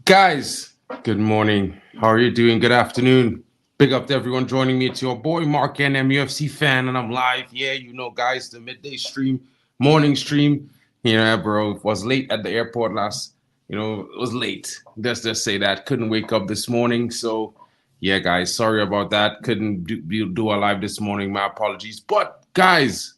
Guys, good morning. How are you doing? Good afternoon. Big up to everyone joining me. It's your boy Mark N, MUFC fan, and I'm live. Yeah, you know, guys, the midday stream, morning stream. Yeah, bro, was late at the airport last. You know, it was late. Let's just say that. Couldn't wake up this morning. So, yeah, guys, sorry about that. Couldn't do a live this morning. My apologies. But, guys,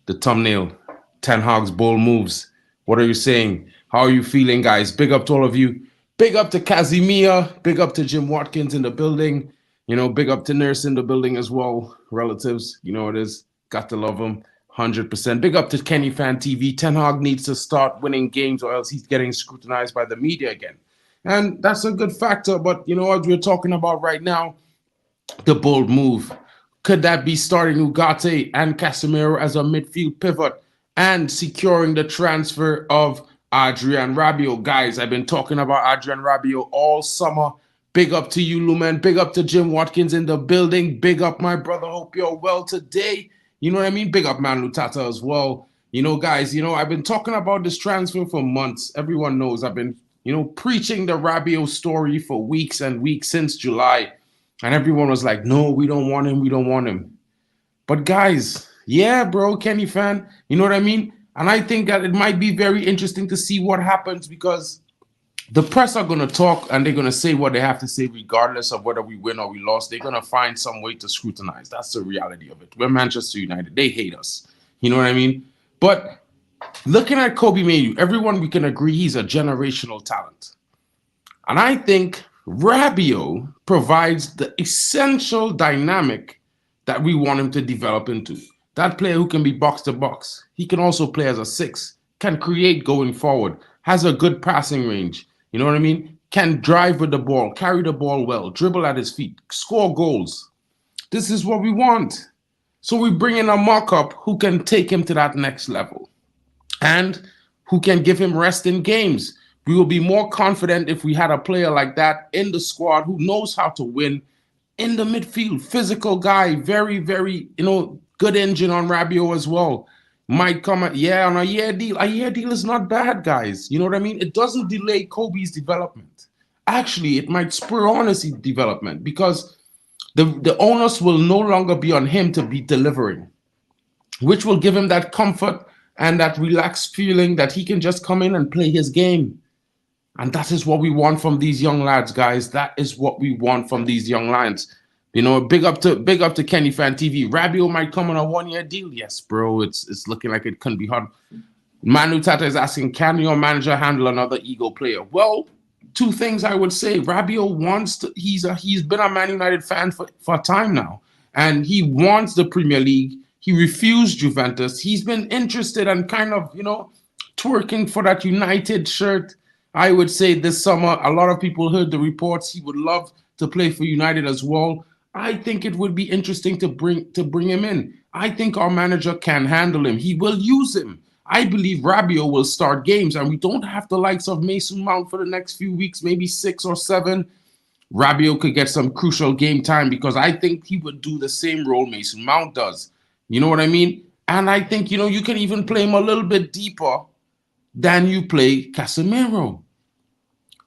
the thumbnail, Ten Hag's bold moves. What are you saying? How are you feeling, guys? Big up to all of you. Big up to Casimir. Big up to Jim Watkins in the building. You know, big up to Nurse in the building as well. Relatives, you know it is. Got to love them. 100%. Big up to Kenny Fan TV. Ten Hag needs to start winning games or else he's getting scrutinized by the media again. And that's a good factor. But, you know what we're talking about right now? The bold move. Could that be starting Ugarte and Casemiro as a midfield pivot and securing the transfer of Adrian Rabiot? Guys, I've been talking about Adrian Rabiot all summer. Big up to you, Lumen. Big up to Jim Watkins in the building. Big up, my brother. Hope you're well today. You know what I mean? Big up, man, Lutata as well. You know, guys, you know, I've been talking about this transfer for months. Everyone knows I've been, you know, preaching the Rabiot story for weeks and weeks since July. And everyone was like, no, we don't want him. We don't want him. But guys, yeah, bro, Kenny Fan, you know what I mean? And I think that it might be very interesting to see what happens because the press are going to talk and they're going to say what they have to say regardless of whether we win or we lost. They're going to find some way to scrutinize. That's the reality of it. We're Manchester United. They hate us. You know what I mean? But looking at Kobe Mainoo, everyone, we can agree he's a generational talent. And I think Rabiot provides the essential dynamic that we want him to develop into. That player who can be box to box. He can also play as a 6, can create going forward, has a good passing range. You know what I mean? Can drive with the ball, carry the ball well, dribble at his feet, score goals. This is what we want. So we bring in a mock-up who can take him to that next level and who can give him rest in games. We will be more confident if we had a player like that in the squad who knows how to win in the midfield. Physical guy, very, very, you know, good engine on Rabiot as well. Might come at, yeah, on a year deal. A year deal is not bad, guys. You know what I mean? It doesn't delay Kobe's development. Actually, it might spur on his development because the onus will no longer be on him to be delivering, which will give him that comfort and that relaxed feeling that he can just come in and play his game. And that is what we want from these young lads, guys. That is what we want from these young lads. You know, big up to Kenny Fan TV. Rabiot might come on a 1-year deal. Yes, bro. It's looking like it couldn't be hard. Manu Tata is asking, can your manager handle another ego player? Well, two things I would say. Rabiot wants to, he's been a Man United fan for a time now. And he wants the Premier League. He refused Juventus. He's been interested and kind of, you know, twerking for that United shirt. I would say this summer, a lot of people heard the reports. He would love to play for United as well. I think it would be interesting to bring him in. I think our manager can handle him. He will use him. I believe Rabiot will start games, and we don't have the likes of Mason Mount for the next few weeks, maybe 6 or 7. Rabiot could get some crucial game time because I think he would do the same role Mason Mount does. You know what I mean? And I think, you know, you can even play him a little bit deeper than you play Casemiro.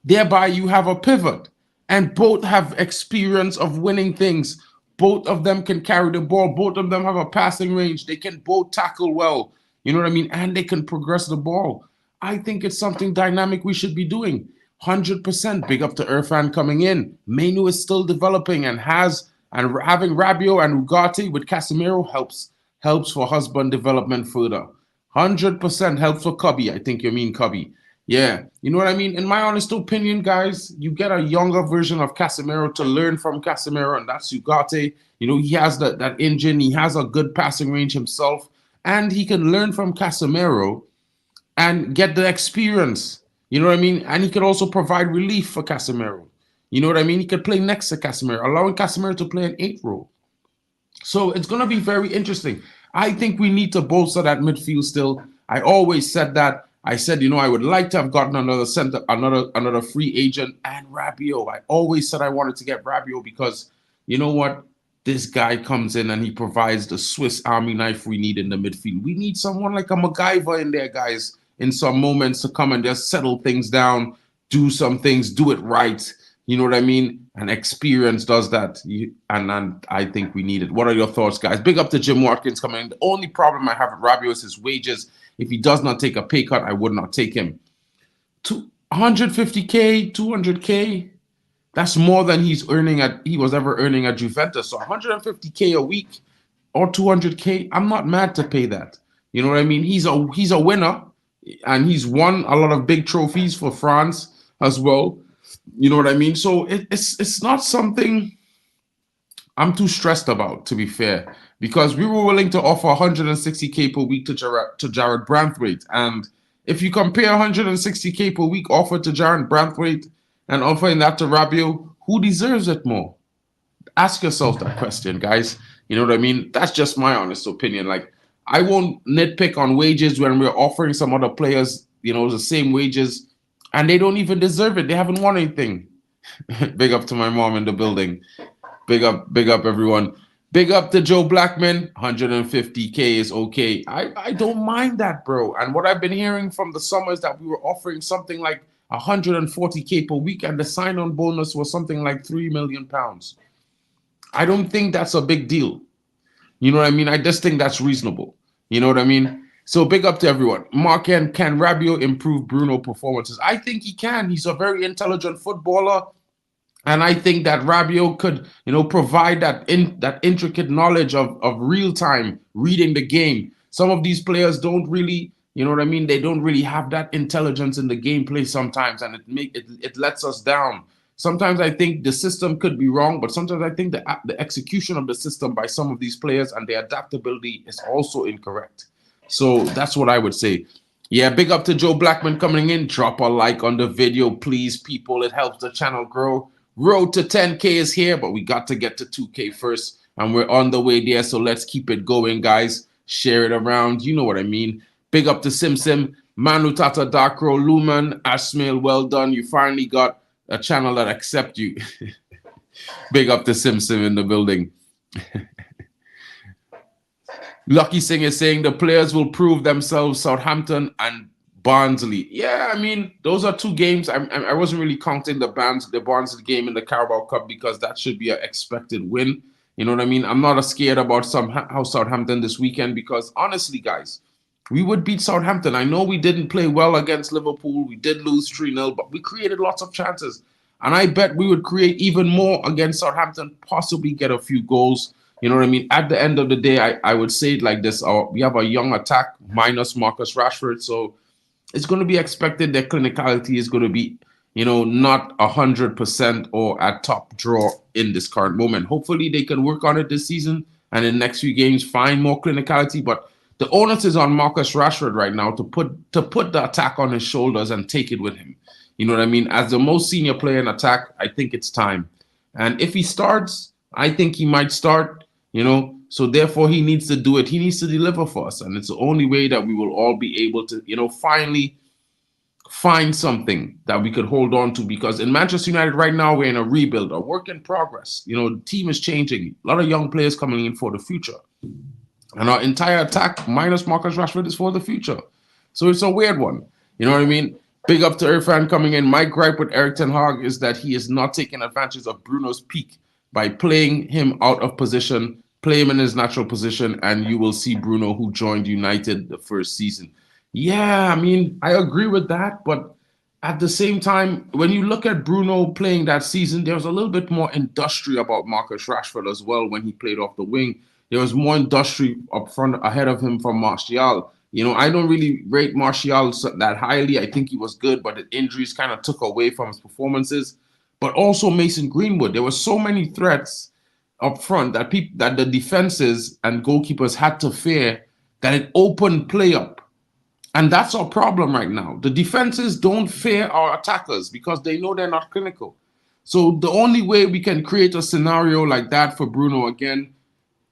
Thereby, you have a pivot, and both have experience of winning things. Both of them can carry the ball. Both of them have a passing range. They can both tackle well. You know what I mean? And they can progress the ball. I think it's something dynamic we should be doing. 100%. Big up to Irfan coming in. Mainoo is still developing and having Rabiot and Ugarte with Casemiro helps for husband development further. 100% helps for Cubby. I think you mean Cubby. Yeah, you know what I mean? In my honest opinion, guys, you get a younger version of Casemiro to learn from Casemiro, and that's Ugarte. You know, he has that engine. He has a good passing range himself, and he can learn from Casemiro and get the experience. You know what I mean? And he could also provide relief for Casemiro. You know what I mean? He could play next to Casemiro, allowing Casemiro to play an 8 role. So it's going to be very interesting. I think we need to bolster that midfield still. I always said that. I said, you know, I would like to have gotten another center, another free agent and Rabiot. I always said I wanted to get Rabiot because, you know what? this guy comes in and he provides the Swiss Army knife we need in the midfield. We need someone like a MacGyver in there, guys, in some moments to come and just settle things down, do some things, do it right. You know what I mean? And experience does that. And I think we need it. What are your thoughts, guys? Big up to Jim Watkins coming in. The only problem I have with Rabiot is his wages. If he does not take a pay cut, I would not take him. 150K, 200K. That's more than he was ever earning at Juventus. So 150K a week or 200K, I'm not mad to pay that. You know what I mean? He's a winner, and he's won a lot of big trophies for France as well. You know what I mean? So it's not something I'm too stressed about, to be fair, because we were willing to offer 160K per week to Jared Branthwaite. And if you compare 160K per week offered to Jared Branthwaite and offering that to Rabiot, who deserves it more? Ask yourself that question, guys. You know what I mean? That's just my honest opinion. Like, I won't nitpick on wages when we're offering some other players, the same wages, and they don't even deserve it. They haven't won anything. Big up to my mom in the building. Big up, everyone. Big up to Joe Blackman. 150K is okay. I don't mind that, bro. And what I've been hearing from the summer is that we were offering something like 140K per week, and the sign-on bonus was something like £3 million. I don't think that's a big deal. You know what I mean? I just think that's reasonable. You know what I mean? So big up to everyone. Can Rabiot improve Bruno performances? I think he can. He's a very intelligent footballer. And I think that Rabiot could, provide that intricate knowledge of real time reading the game. Some of these players don't really, you know what I mean? They don't really have that intelligence in the gameplay sometimes, and it lets us down. Sometimes I think the system could be wrong, but sometimes I think the execution of the system by some of these players and their adaptability is also incorrect. So that's what I would say. Yeah, big up to Joe Blackman coming in. Drop a like on the video, please, people. It helps the channel grow. Road to 10K is here, but we got to get to 2K first, and we're on the way there, so let's keep it going, guys. Share it around. You know what I mean. Big up to Sim, Manu Tata, Darkro, Luman, Ashmail, well done. You finally got a channel that accepts you. Big up to Sim in the building. Lucky Singh is saying the players will prove themselves, Southampton and Barnsley. Yeah, I mean, those are two games. I wasn't really counting the Barnsley game in the Carabao Cup because that should be an expected win. You know what I mean? I'm not scared about how Southampton this weekend because, honestly, guys, we would beat Southampton. I know we didn't play well against Liverpool. We did lose 3-0, but we created lots of chances. And I bet we would create even more against Southampton, possibly get a few goals. You know what I mean? At the end of the day, I would say it like this. We have a young attack minus Marcus Rashford, so it's going to be expected that clinicality is going to be, not 100% or at top draw in this current moment. Hopefully they can work on it this season and in the next few games find more clinicality. But the onus is on Marcus Rashford right now to put the attack on his shoulders and take it with him. You know what I mean? As the most senior player in attack, I think it's time. And if he starts, I think he might start, so therefore he needs to do it. He needs to deliver for us. And it's the only way that we will all be able to, finally find something that we could hold on to. Because in Manchester United right now, we're in a rebuild, a work in progress. The team is changing. A lot of young players coming in for the future. And our entire attack, minus Marcus Rashford, is for the future. So it's a weird one. You know what I mean? Big up to Irfan coming in. My gripe with Erik Ten Hag is that he is not taking advantage of Bruno's peak by playing him out of position, play him in his natural position, and you will see Bruno, who joined United the first season. Yeah, I mean, I agree with that, but at the same time, when you look at Bruno playing that season, there was a little bit more industry about Marcus Rashford as well when he played off the wing. There was more industry up front ahead of him from Martial. I don't really rate Martial that highly. I think he was good, but the injuries kind of took away from his performances. But also Mason Greenwood. There were so many threats up front that the defenses and goalkeepers had to fear that it opened play up. And that's our problem right now. The defenses don't fear our attackers because they know they're not clinical. So the only way we can create a scenario like that for Bruno again,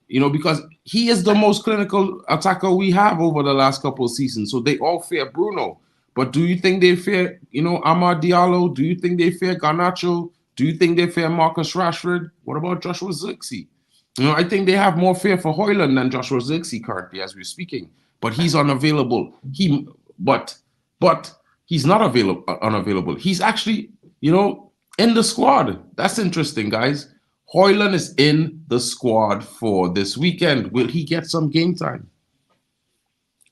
because he is the most clinical attacker we have over the last couple of seasons. So they all fear Bruno. But do you think they fear, Amad Diallo? Do you think they fear Garnacho? Do you think they fear Marcus Rashford? What about Joshua Zirkzee? I think they have more fear for Højlund than Joshua Zirkzee currently as we're speaking. But he's unavailable. But he's not unavailable. He's actually, in the squad. That's interesting, guys. Højlund is in the squad for this weekend. Will he get some game time?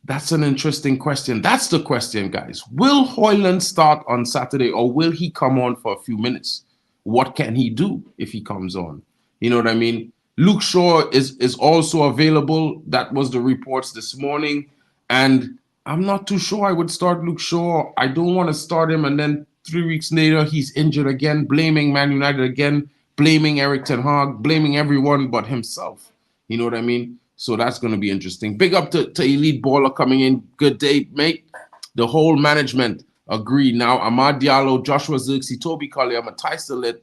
That's an interesting question. That's the question, guys. Will Højlund start on Saturday, or will he come on for a few minutes? What can he do if he comes on? You know what I mean? Luke Shaw is also available. That was the reports this morning. And I'm not too sure I would start Luke Shaw. I don't want to start him, and then 3 weeks later, he's injured again, blaming Man United again, blaming Erik Ten Hag, blaming everyone but himself. You know what I mean? So that's going to be interesting. Big up to Elite Baller coming in. Good day, mate. The whole management agree now. Amad Diallo, Joshua Zirkzee, Toby Collier, Matthijs de Ligt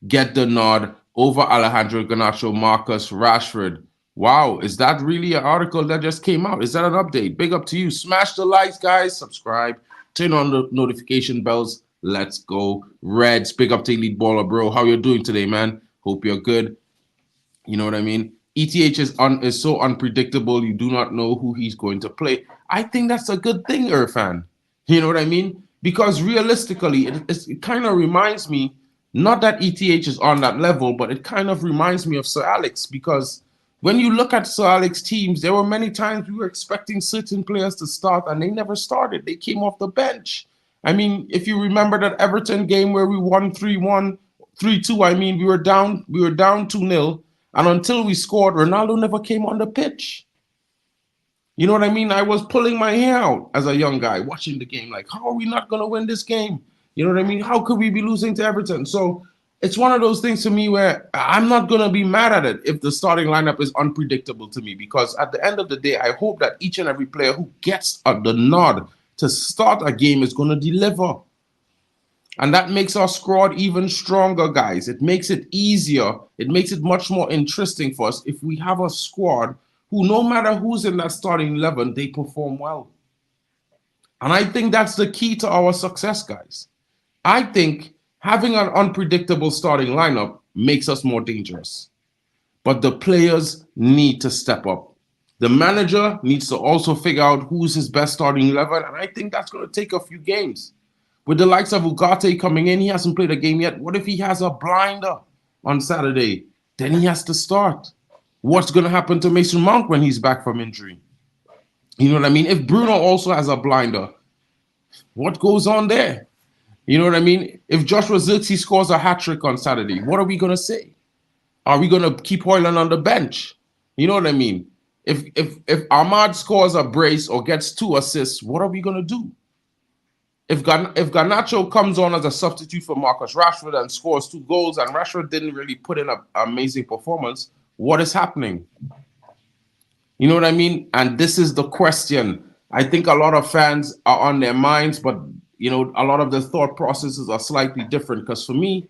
get the nod over Alejandro Garnacho, Marcus Rashford. Wow, is that really an article that just came out? Is that an update? Big up to you. Smash the likes, guys. Subscribe. Turn on the notification bells. Let's go Reds. Big up to Elite Baller, bro. How you doing today, man? Hope you're good. You know what I mean? ETH is so unpredictable. You do not know who he's going to play. I think that's a good thing, Irfan. You know what I mean? Because realistically, it kind of reminds me, not that ETH is on that level, but it kind of reminds me of Sir Alex, because when you look at Sir Alex's teams, there were many times we were expecting certain players to start and they never started. They came off the bench. I mean, if you remember that Everton game where we won 3-1, 3-2, I mean, we were down 2-0. And until we scored, Ronaldo never came on the pitch. You know what I mean? I was pulling my hair out as a young guy watching the game. Like, how are we not going to win this game? You know what I mean? How could we be losing to Everton? So it's one of those things to me where I'm not going to be mad at it if the starting lineup is unpredictable to me, because at the end of the day, I hope that each and every player who gets the nod to start a game is going to deliver. And that makes our squad even stronger, guys. It makes it easier. It makes it much more interesting for us if we have a squad who, no matter who's in that starting 11, they perform well. And I think that's the key to our success, guys. I think having an unpredictable starting lineup makes us more dangerous. But the players need to step up. The manager needs to also figure out who's his best starting 11, and I think that's going to take a few games. With the likes of Ugarte coming in, he hasn't played a game yet. What if he has a blinder on Saturday? Then he has to start. What's going to happen to Mason Mount when he's back from injury? You know what I mean? If Bruno also has a blinder, what goes on there? You know what I mean? If Joshua Zirkzee scores a hat-trick on Saturday, what are we going to say? Are we going to keep Højlund on the bench? You know what I mean? If Ahmad scores a brace or gets 2 assists, what are we going to do? If Garnacho comes on as a substitute for Marcus Rashford and scores 2 goals, and Rashford didn't really put in an amazing performance, what is happening? You know what I mean? And this is the question. I think a lot of fans are on their minds, but a lot of the thought processes are slightly different. Because for me,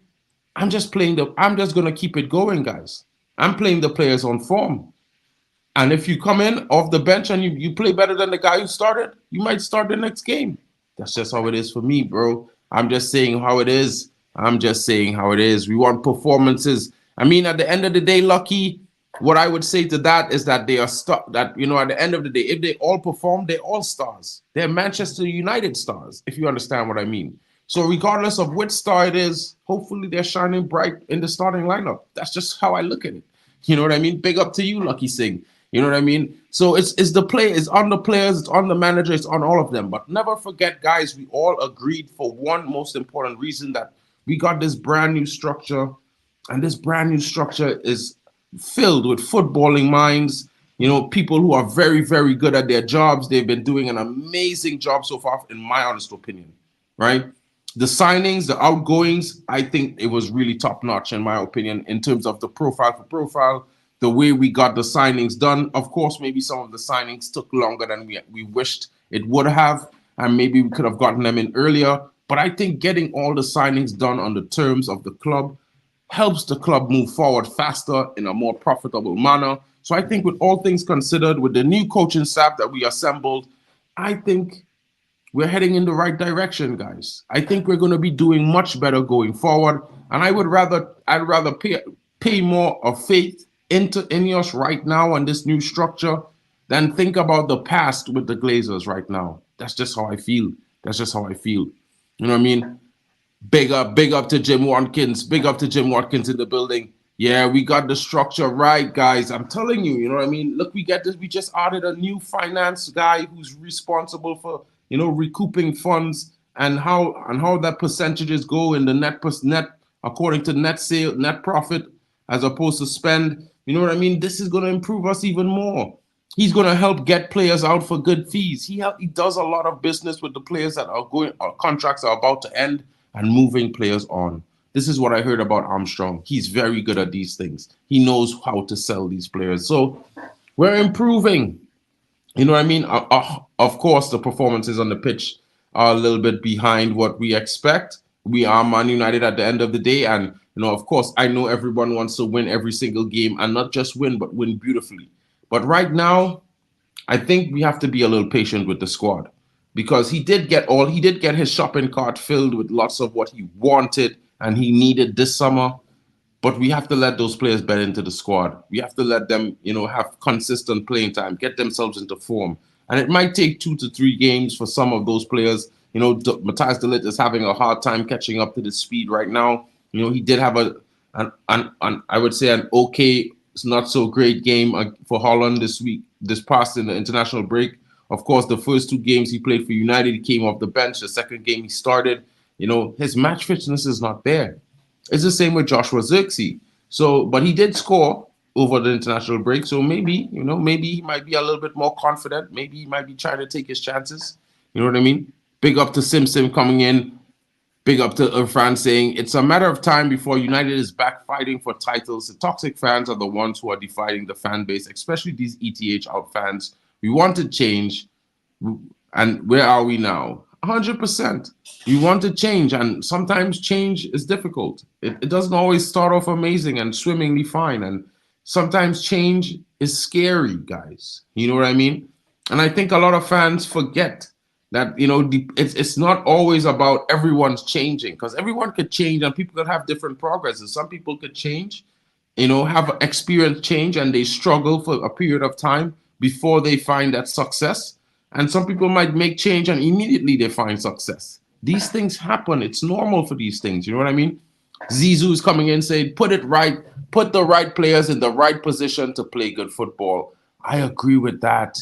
I'm just going to keep it going, guys. I'm playing the players on form. And if you come in off the bench and you play better than the guy who started, you might start the next game. That's just how it is for me, bro. I'm just saying how it is. We want performances. I mean, at the end of the day, Lucky, what I would say to that is that they are stuck. That, at the end of the day, if they all perform, they're all stars. They're Manchester United stars, if you understand what I mean. So regardless of which star it is, hopefully they're shining bright in the starting lineup. That's just how I look at it. You know what I mean? Big up to you, Lucky Singh. You know what I mean? So it's the play, it's on the players, it's on the manager, it's on all of them. But never forget, guys, we all agreed for one most important reason, that we got this brand new structure, and this brand new structure is filled with footballing minds, people who are very, very good at their jobs. They've been doing an amazing job so far, in my honest opinion, right? The signings, the outgoings, I think it was really top notch, in my opinion, in terms of the profile for profile. The way we got the signings done. Of course, maybe some of the signings took longer than we wished it would have, and maybe we could have gotten them in earlier. But I think getting all the signings done on the terms of the club helps the club move forward faster in a more profitable manner. So I think, with all things considered, with the new coaching staff that we assembled, I think we're heading in the right direction, guys. I think we're going to be doing much better going forward. And I'd rather pay more of faith into Ineos right now and this new structure than think about the past with the Glazers right now. That's just how I feel. That's just how I feel. You know what I mean? Big up to Jim Watkins. Big up to Jim Watkins in the building. Yeah, we got the structure right, guys. I'm telling you, you know what I mean? Look, we get this. We just added a new finance guy who's responsible for, recouping funds and how that percentages go in the net according to net sale, net profit, as opposed to spend. You know what I mean? This is going to improve us even more. He's going to help get players out for good fees. He does a lot of business with the players that are going, our contracts are about to end, and moving players on. This is what I heard about Armstrong. He's very good at these things. He knows how to sell these players. So we're improving. You know what I mean? Of course, the performances on the pitch are a little bit behind what we expect. We are Man United at the end of the day. And, of course, I know everyone wants to win every single game and not just win, but win beautifully. But right now, I think we have to be a little patient with the squad, because he did get his shopping cart filled with lots of what he wanted and he needed this summer. But we have to let those players bet into the squad. We have to let them, have consistent playing time, get themselves into form. And it might take 2 to 3 games for some of those players. Matthias de Ligt is having a hard time catching up to the speed right now. He did have I would say an okay, not so great game for Holland this past in the international break. Of course, the first 2 games he played for United, he came off the bench. The second game he started. His match fitness is not there. It's the same with Joshua Zirkzee. So, but he did score over the international break. So maybe he might be a little bit more confident. Maybe he might be trying to take his chances. You know what I mean? Big up to Sim coming in. Big up to Irfan saying, it's a matter of time before United is back fighting for titles. The toxic fans are the ones who are dividing the fan base, especially these ETH out fans. We wanted change. And where are we now? 100%. You want to change, and sometimes change is difficult. It doesn't always start off amazing and swimmingly fine, and sometimes change is scary, guys. You know what I mean? And I think a lot of fans forget that, it's not always about everyone's changing, because everyone could change and people could have different progresses. Some people could change, have experienced change, and they struggle for a period of time before they find that success. And some people might make change and immediately they find success. These things happen. It's normal for these things. You know what I mean? Zizou is coming in saying, put it right, put the right players in the right position to play good football. I agree with that.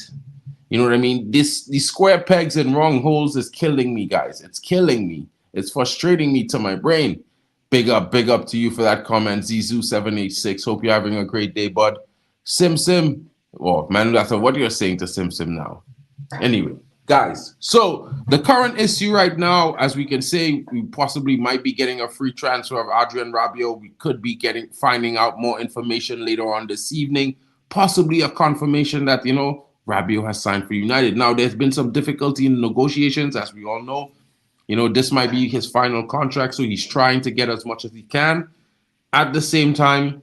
You know what I mean? These square pegs and wrong holes is killing me, guys. It's killing me. It's frustrating me to my brain. Big up to you for that comment, Zizou786. Hope you're having a great day, bud. Sim. Oh, man, that's what you're saying to Sim now. Anyway, guys, so the current issue right now, as we can say, we possibly might be getting a free transfer of Adrien Rabiot. We could be finding out more information later on this evening, possibly a confirmation that, Rabiot has signed for United. Now, there's been some difficulty in the negotiations, as we all know. This might be his final contract, so he's trying to get as much as he can. At the same time,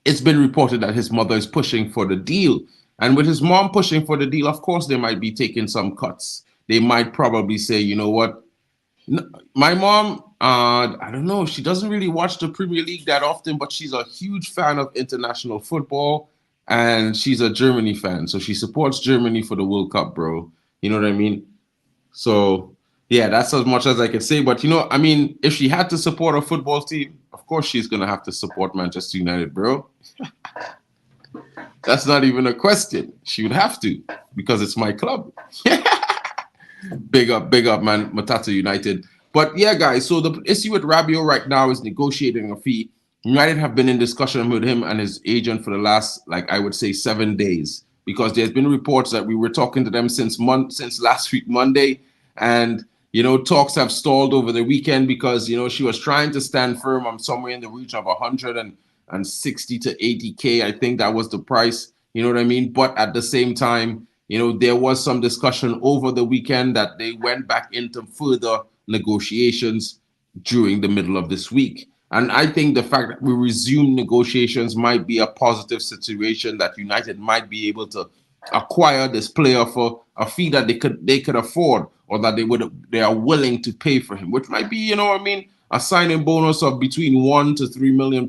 it's been reported that his mother is pushing for the deal. And with his mom pushing for the deal, of course, they might be taking some cuts. They might probably say, you know what? My mom, I don't know. She doesn't really watch the Premier League that often, but she's a huge fan of international football. And she's a Germany fan. So she supports Germany for the World Cup, bro. You know what I mean? So, yeah, that's as much as I can say. But, if she had to support a football team, of course she's going to have to support Manchester United, bro. That's not even a question. She would have to, because it's my club. Big up, man. Matata United. But yeah, guys, so the issue with Rabiot right now is negotiating a fee. United have been in discussion with him and his agent for the last, I would say, 7 days, because there's been reports that we were talking to them since last week, Monday. And, talks have stalled over the weekend because, she was trying to stand firm on somewhere in the region of 160 to 80K. I think that was the price. You know what I mean? But at the same time, there was some discussion over the weekend that they went back into further negotiations during the middle of this week. And I think the fact that we resume negotiations might be a positive situation, that United might be able to acquire this player for a fee that they could afford, or that they are willing to pay for him, which might be, a signing bonus of between £1 to £3 million,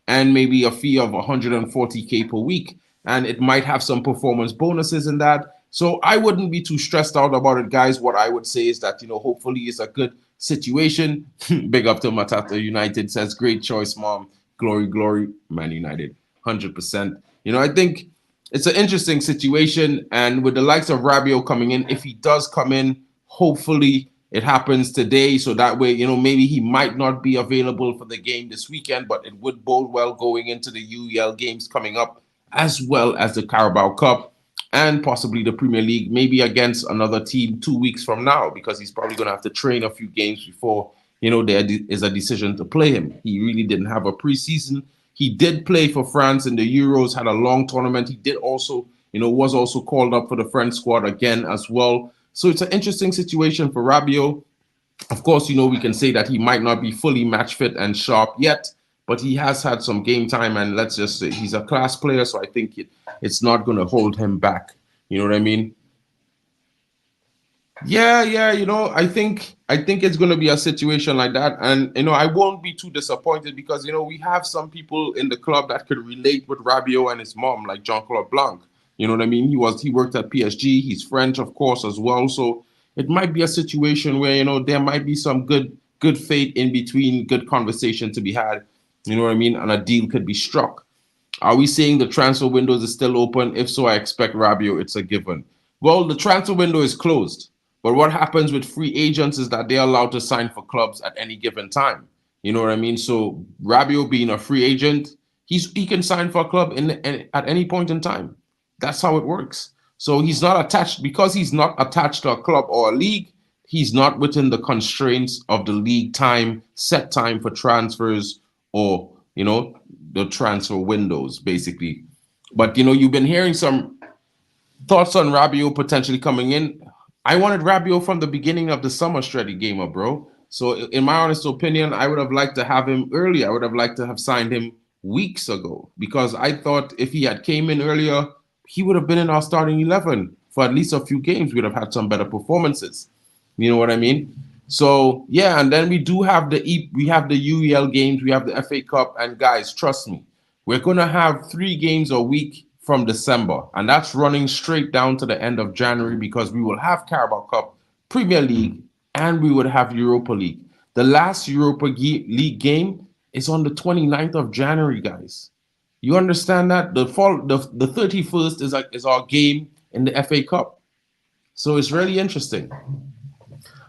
and maybe a fee of 140K per week. And it might have some performance bonuses in that. So I wouldn't be too stressed out about it, guys. What I would say is that, hopefully it's a good situation. Big up to Matata United, says, great choice, mom. Glory, glory, Man United, 100%. I think it's an interesting situation. And with the likes of Rabiot coming in, if he does come in, hopefully it happens today. So that way, maybe he might not be available for the game this weekend, but it would bode well going into the UEL games coming up, as well as the Carabao Cup and possibly the Premier League, maybe against another team 2 weeks from now, because he's probably going to have to train a few games before, there is a decision to play him. He really didn't have a preseason. He did play for France in the Euros, had a long tournament. He did also, was also called up for the French squad again as well. So it's an interesting situation for Rabiot. Of course, we can say that he might not be fully match fit and sharp yet, but he has had some game time, and let's just say he's a class player, so I think it's not going to hold him back. You know what I mean? Yeah, I think it's going to be a situation like that, and I won't be too disappointed because we have some people in the club that could relate with Rabiot and his mom, like Jean-Claude Blanc. You know what I mean? He worked at PSG. He's French, of course, as well. So it might be a situation where there might be some good faith in between, good conversation to be had. You know what I mean? And a deal could be struck. Are we saying the transfer window is still open? If so, I expect Rabiot. It's a given. Well, the transfer window is closed. But what happens with free agents is that they're allowed to sign for clubs at any given time. You know what I mean? So Rabiot being a free agent, he can sign for a club at any point in time. That's how it works. So he's not attached, because he's not attached to a club or a league. He's not within the constraints of the league time, set time for transfers, or the transfer windows, basically. But you've been hearing some thoughts on Rabiot potentially coming in. I wanted Rabiot from the beginning of the summer strategy gamer, bro. So in my honest opinion, I would have liked to have him earlier. I would have liked to have signed him weeks ago, because I thought if he had came in earlier, he would have been in our starting 11 for at least a few games. We'd have had some better performances. You know what I mean? So yeah, and then we have the UEL games, we have the FA Cup, and guys, trust me, we're gonna have 3 games a week from December, and that's running straight down to the end of January, because we will have Carabao Cup, Premier League, and we would have Europa League. The last Europa League game is on the 29th of January, guys. You understand that? The 31st is our game in the FA Cup. So it's really interesting.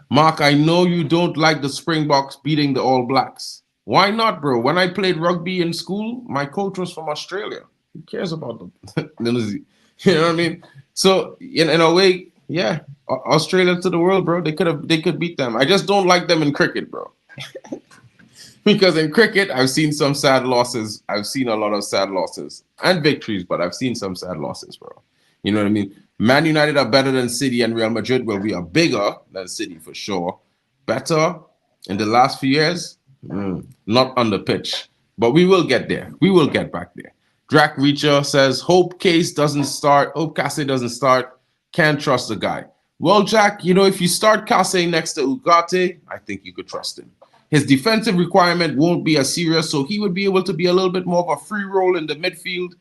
Mark, I know you don't like the Springboks beating the All Blacks. Why not, bro? When I played rugby in school, my coach was from Australia. Who cares about them? You know what I mean? So in a way, yeah, Australia to the world, bro. They could beat them. I just don't like them in cricket, bro. Because in cricket, I've seen some sad losses. I've seen a lot of sad losses and victories, but I've seen some sad losses, bro. You know what I mean? Man United are better than City and Real Madrid. Well, we are bigger than City for sure. Better in the last few years? Not on the pitch. But we will get there. We will get back there. Drac Reacher says, hope Casey doesn't start. Can't trust the guy. Well, Jack, if you start Casey next to Ugarte, I think you could trust him. His defensive requirement won't be as serious, so he would be able to be a little bit more of a free role in the midfield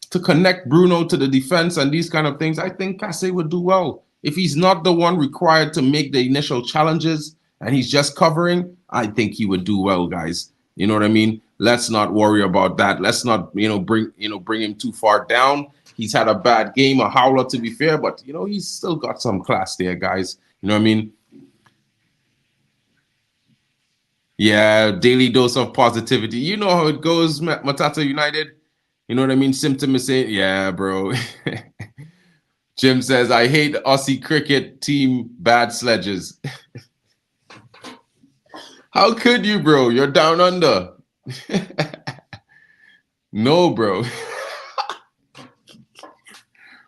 to connect Bruno to the defense and these kind of things. I think Casey would do well. If he's not the one required to make the initial challenges and he's just covering, I think he would do well, guys. You know what I mean? Let's not worry about that. Let's not, bring him too far down. He's had a bad game, a howler to be fair, but he's still got some class there, guys. You know what I mean? Yeah, daily dose of positivity. You know how it goes, Matata United. You know what I mean? Symptom is saying, yeah, bro. Jim says, I hate Aussie cricket team bad sledges. How could you, bro? You're down under. No, bro.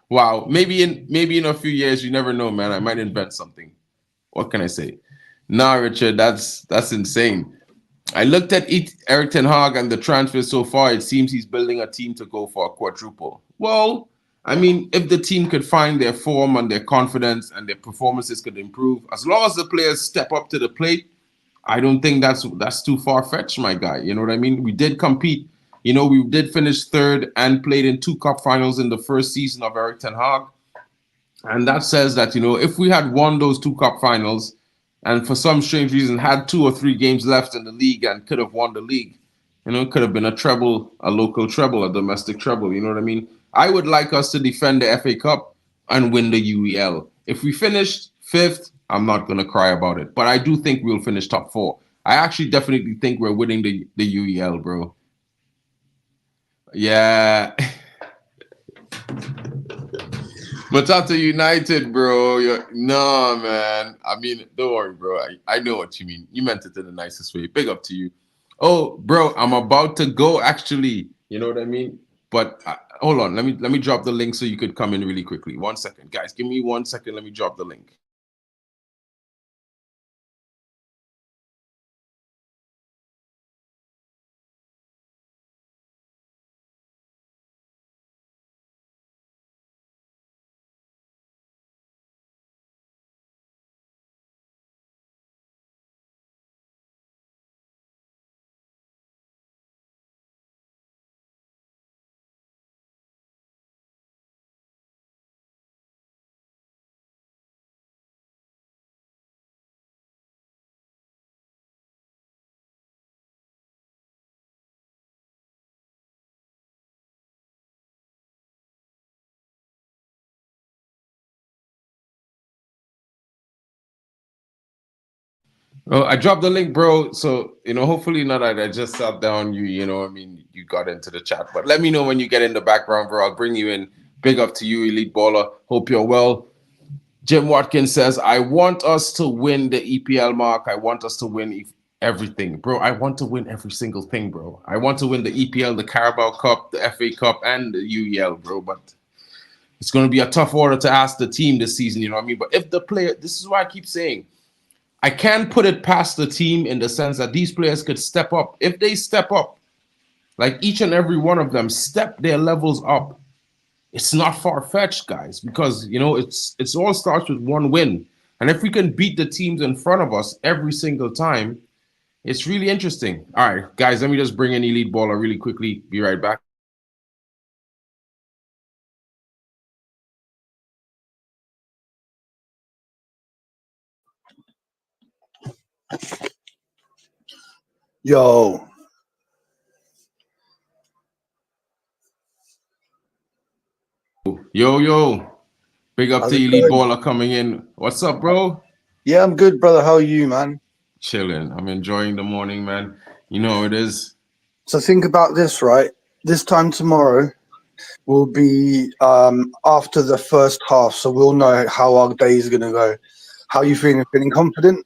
Wow. Maybe in a few years, you never know, man. I might invent something. What can I say? Nah, Richard, that's insane. I looked at Erik Ten Hag and the transfers so far. It seems he's building a team to go for a quadruple. Well, I mean, if the team could find their form and their confidence and their performances could improve, as long as the players step up to the plate, I don't think that's too far-fetched, my guy. You know what I mean? We did compete You know, we did finish third and played in 2 cup finals in the first season of Erik Ten Hag. And that says that, you know, if we had won those 2 cup finals and for some strange reason had 2 or 3 games left in the league and could have won the league, you know, it could have been a treble, a local treble, a domestic treble. You know what I mean? I would like us to defend the FA Cup and win the UEL. If we finished 5th, I'm not going to cry about it. But I do think we'll finish top 4. I actually definitely think we're winning the UEL, bro. Yeah. Matata United, bro. No, man. I mean, don't worry, bro. I know what you mean. You meant it in the nicest way. Big up to you. Oh, bro, I'm about to go, actually. You know what I mean? But hold on. Let me drop the link so you could come in really quickly. 1 second. Guys, give me 1 second. Let me drop the link. Oh, I dropped the link, bro. So, you know, hopefully not that I just sat down you, you know, I mean, you got into the chat. But let me know when you get in the background, bro. I'll bring you in. Big up to you, Elite Baller. Hope you're well. Jim Watkins says, I want us to win the EPL mark. I want us to win everything. Bro, I want to win every single thing, bro. I want to win the EPL, the Carabao Cup, the FA Cup, and the UEL, bro. But it's going to be a tough order to ask the team this season, you know what I mean? But if the player, this is why I keep saying, I can't put it past the team in the sense that these players could step up. If they step up, like each and every one of them step their levels up, it's not far-fetched, guys, because, you know, it's all starts with one win. And if we can beat the teams in front of us every single time, it's really interesting. All right, guys, let me just bring in Elite Baller really quickly. Be right back. Yo. Yo. Big up How's to it Elite going? Baller coming in. What's up, bro? Yeah, I'm good, brother. How are you, man? Chilling. I'm enjoying the morning, man. You know how it is. So think about this, right? This time tomorrow will be after the first half, so we'll know how our day is going to go. How are you feeling? Feeling confident?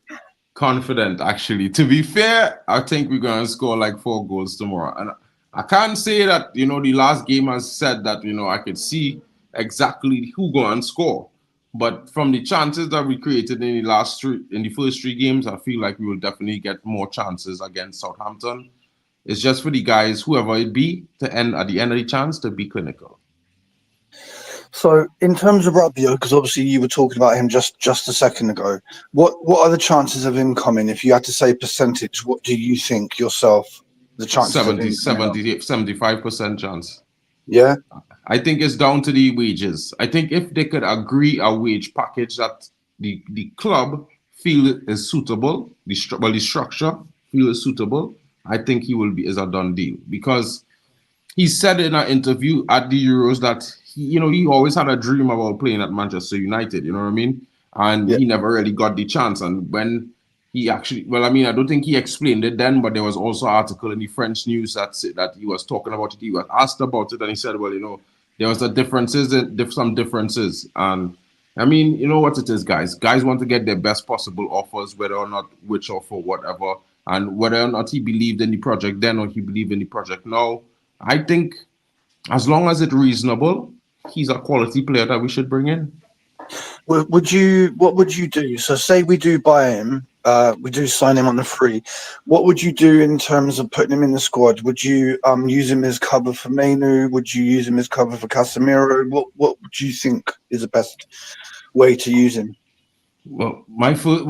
Confident, actually. To be fair, I think we're going to score like 4 goals tomorrow. And I can't say that, you know, the last game has said that, you know, I could see exactly who going to score. But from the chances that we created in the first 3 games, I feel like we will definitely get more chances against Southampton. It's just for the guys, whoever it be, to end at the end of the chance to be clinical. So in terms of Rabiot, because obviously you were talking about him just a second ago, what are the chances of him coming? If you had to say percentage, what do you think yourself the chances of him coming on? 75% chance. Yeah? I think it's down to the wages. I think if they could agree a wage package that the club feel is suitable, the structure feel is suitable, I think he will be is a done deal, because he said in an interview at the Euros that he always had a dream about playing at Manchester United. You know what I mean? And Yeah. he never really got the chance. And when he actually, well, I mean, I don't think he explained it then, but there was also an article in the French news that he was talking about it. He was asked about it, and he said, well, there was some differences. And I mean, you know what it is, guys. Guys want to get their best possible offers, whether or not which offer, whatever, and whether or not he believed in the project then or he believed in the project now. I think as long as it's reasonable, he's a quality player that we should bring in. What would you do? So say we do buy him, we do sign him on the free. What would you do in terms of putting him in the squad? Would you use him as cover for Mainu? Would you use him as cover for Casemiro? What would you think is the best way to use him? Well, my first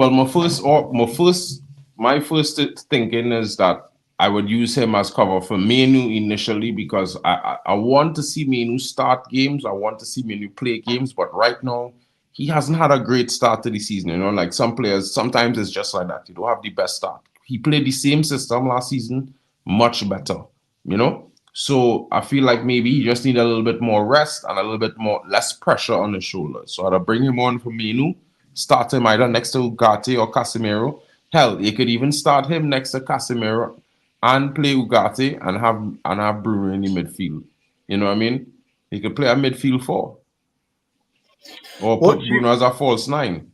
thinking is that I would use him as cover for Menu initially because I want to see Menu start games. I want to see Menu play games, but right now he hasn't had a great start to the season. You know, like some players, sometimes it's just like that. You don't have the best start. He played the same system last season, much better. You know, so I feel like maybe he just need a little bit more rest and a little bit more less pressure on his shoulders. So I'd bring him on for Menu, start him either next to Ugarte or Casemiro. Hell, you could even start him next to Casemiro and play Ugarte and have Bruno in the midfield. You know what I mean? He could play a midfield 4. Or put Bruno as a false 9.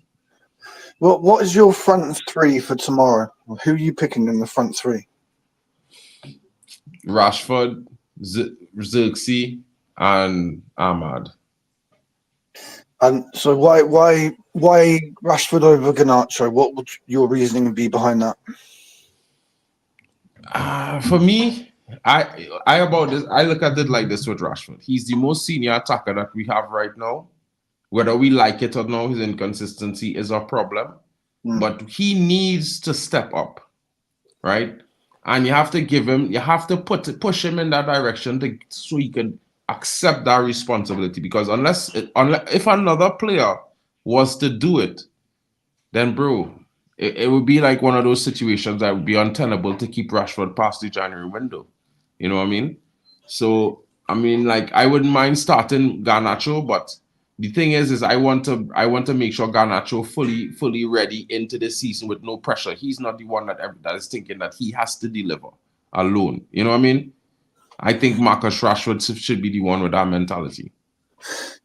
What is your front 3 for tomorrow? Who are you picking in the front 3? Rashford, Xerxes, and Ahmad. And so why Rashford over Garnacho? What would your reasoning be behind that? For me, I look at it like this with Rashford. He's the most senior attacker that we have right now. Whether we like it or not, his inconsistency is a problem. But he needs to step up, right? And you have to push him in that direction so he can accept that responsibility. Because unless if another player was to do it, then bro, it would be like one of those situations that would be untenable to keep Rashford past the January window. You know what I mean? So I mean, like, I wouldn't mind starting Garnacho, but the thing is I want to make sure Garnacho fully ready into the season with no pressure. He's not the one that is thinking that he has to deliver alone. You know what I mean? I think Marcus Rashford should be the one with that mentality.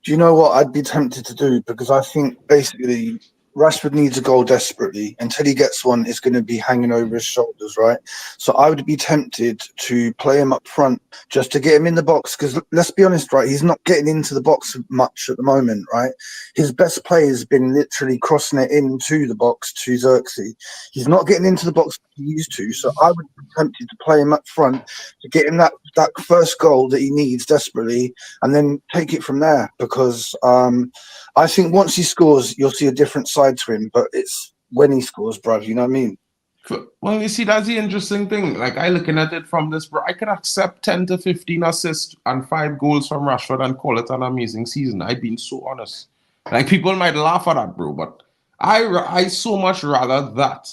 Do you know what I'd be tempted to do? Because I think basically Rashford needs a goal desperately. Until he gets one, it's going to be hanging over his shoulders, right? So I would be tempted to play him up front just to get him in the box. Because let's be honest, right? He's not getting into the box much at the moment, right? His best play has been literally crossing it into the box to Xerxes. He's not getting into the box like he used to. So I would be tempted to play him up front to get him that first goal that he needs desperately, and then take it from there. Because I think once he scores, you'll see a different side to him, but it's when he scores, bro. You know what I mean? Well, you see, that's the interesting thing. Like, I looking at it from this, bro. I could accept 10 to 15 assists and 5 goals from Rashford and call it an amazing season. I've been so honest. Like, people might laugh at that, bro, but I so much rather that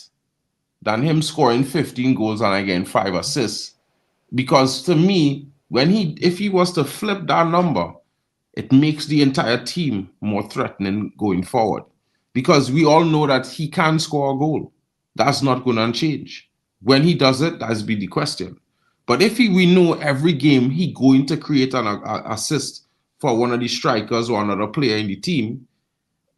than him scoring 15 goals and again 5 assists. Because to me, if he was to flip that number, it makes the entire team more threatening going forward. Because we all know that he can score a goal. That's not going to change. When he does it, that's be the question. But if we know every game he going to create an assist for one of the strikers or another player in the team,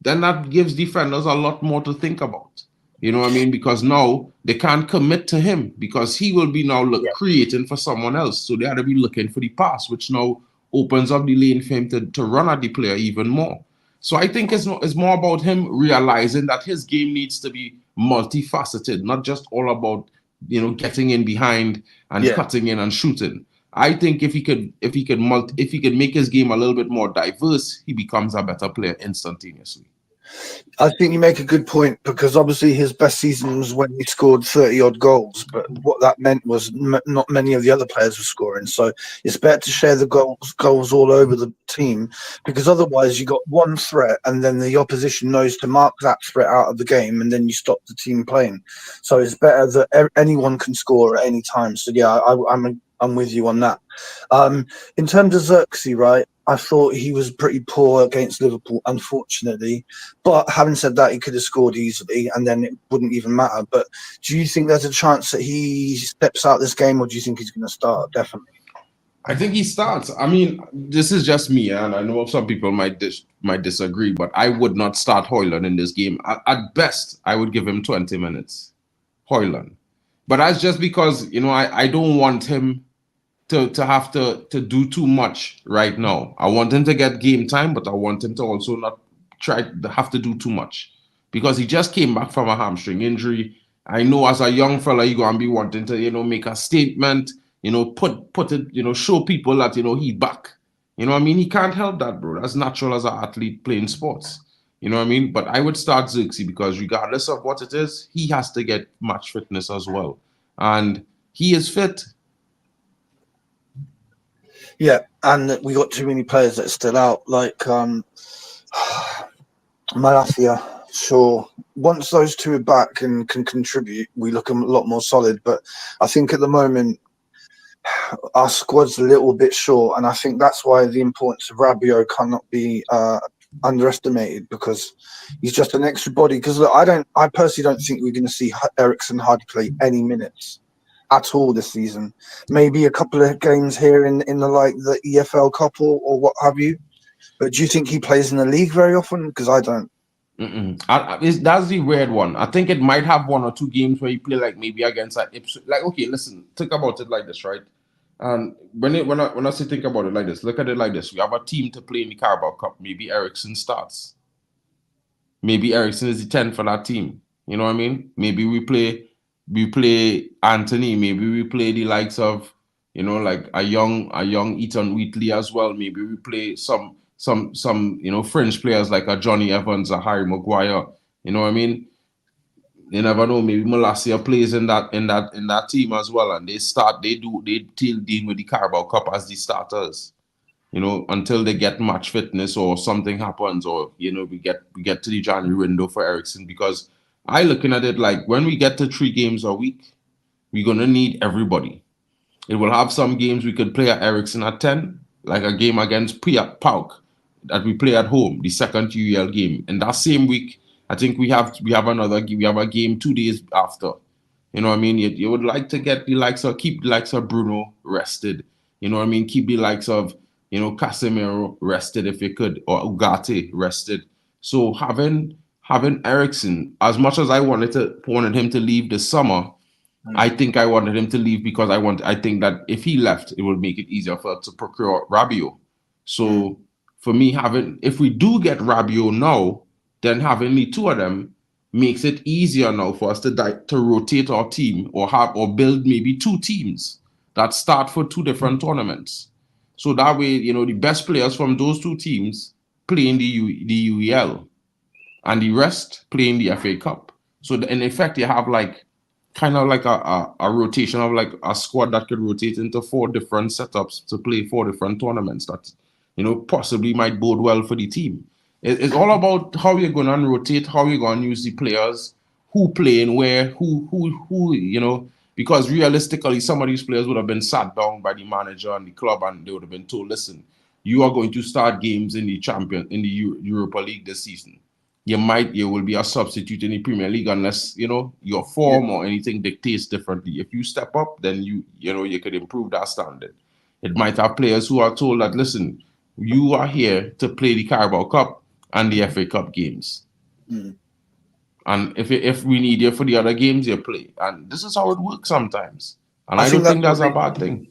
then that gives defenders a lot more to think about. You know what I mean? Because now they can't commit to him because he will be now creating for someone else. So they have to be looking for the pass, which now opens up the lane for him to run at the player even more. So I think it's more about him realizing that his game needs to be multifaceted, not just all about, you know, getting in behind and cutting in and shooting. I think if he could make his game a little bit more diverse, he becomes a better player instantaneously. I think you make a good point, because obviously his best season was when he scored 30-odd goals, but what that meant was not many of the other players were scoring. So it's better to share the goals all over the team, because otherwise you got one threat and then the opposition knows to mark that threat out of the game, and then you stop the team playing. So it's better that anyone can score at any time. So yeah, I'm with you on that. In terms of Xerxes, right, I thought he was pretty poor against Liverpool, unfortunately. But having said that, he could have scored easily, and then it wouldn't even matter. But do you think there's a chance that he steps out this game, or do you think he's going to start? Definitely. I think he starts. I mean, this is just me, and I know some people might disagree, but I would not start Højlund in this game. At best, I would give him 20 minutes, Højlund. But that's just because, you know, I don't want him to have to do too much right now. I want him to get game time, but I want him to also not have to do too much, because he just came back from a hamstring injury. I know as a young fella, you're going to be wanting to, you know, make a statement, you know, put it, you know, show people that, you know, he's back. You know what I mean? He can't help that, bro. That's natural as an athlete playing sports. You know what I mean? But I would start Xerxes, because regardless of what it is, he has to get match fitness as well. And He is fit. Yeah, and we got too many players that are still out, like Malacia. Sure, once those two are back and can contribute, we look a lot more solid. But I think at the moment our squad's a little bit short, and I think that's why the importance of Rabiot cannot be underestimated, because he's just an extra body. Because I personally don't think we're going to see Eriksen hardly play any minutes at all this season. Maybe a couple of games here in the like the EFL Cup or what have you. But do you think he plays in the league very often? Because I don't. That's the weird one. I think it might have 1 or 2 games where he play like maybe against like Ipswich. Like, okay, listen, think about it like this, right? And when I say think about it like this, look at it like this. We have a team to play in the Carabao Cup. Maybe Eriksen starts. Maybe Eriksen is the 10 for that team. You know what I mean? Maybe we play Anthony. Maybe we play the likes of, you know, like a young Ethan Wheatley as well. Maybe we play some you know, French players like a Johnny Evans, a Harry Maguire. You know what I mean? You never know. Maybe Malacia plays in that team as well, and they still deal with the Carabao Cup as the starters. You know, until they get match fitness or something happens, or you know, we get to the January window for Eriksen. Because I looking at it like when we get to 3 games a week, we're gonna need everybody. It will have some games we could play at Eriksen at 10, like a game against Pauk that we play at home, the second UEL game. And that same week, I think we have a game 2 days after. You know what I mean? You would like to get keep the likes of Bruno rested. You know what I mean? Keep the likes of, you know, Casemiro rested if you could, or Ugarte rested. So having Eriksen, as much as I wanted him to leave this summer, I think I wanted him to leave because I think that if he left, it would make it easier for us to procure Rabiot. So for me, if we do get Rabiot now, then having the 2 of them makes it easier now for us to rotate our team or build maybe 2 teams that start for 2 different tournaments. So that way, you know, the best players from those 2 teams play in the UEL, and the rest play in the FA Cup. So in effect, you have like kind of like a rotation of like a squad that could rotate into 4 different setups to play 4 different tournaments that, you know, possibly might bode well for the team. It's all about how you're going to rotate, how you're going to use the players, who play and where, who, you know, because realistically, some of these players would have been sat down by the manager and the club, and they would have been told, listen, you are going to start games in the Europa League this season. You will be a substitute in the Premier League unless, you know, your form or anything dictates differently. If you step up, then you could improve that standard. It might have players who are told that, listen, you are here to play the Carabao Cup and the FA Cup games. And if we need you for the other games, you play. And this is how it works sometimes. And I don't think that's a bad thing.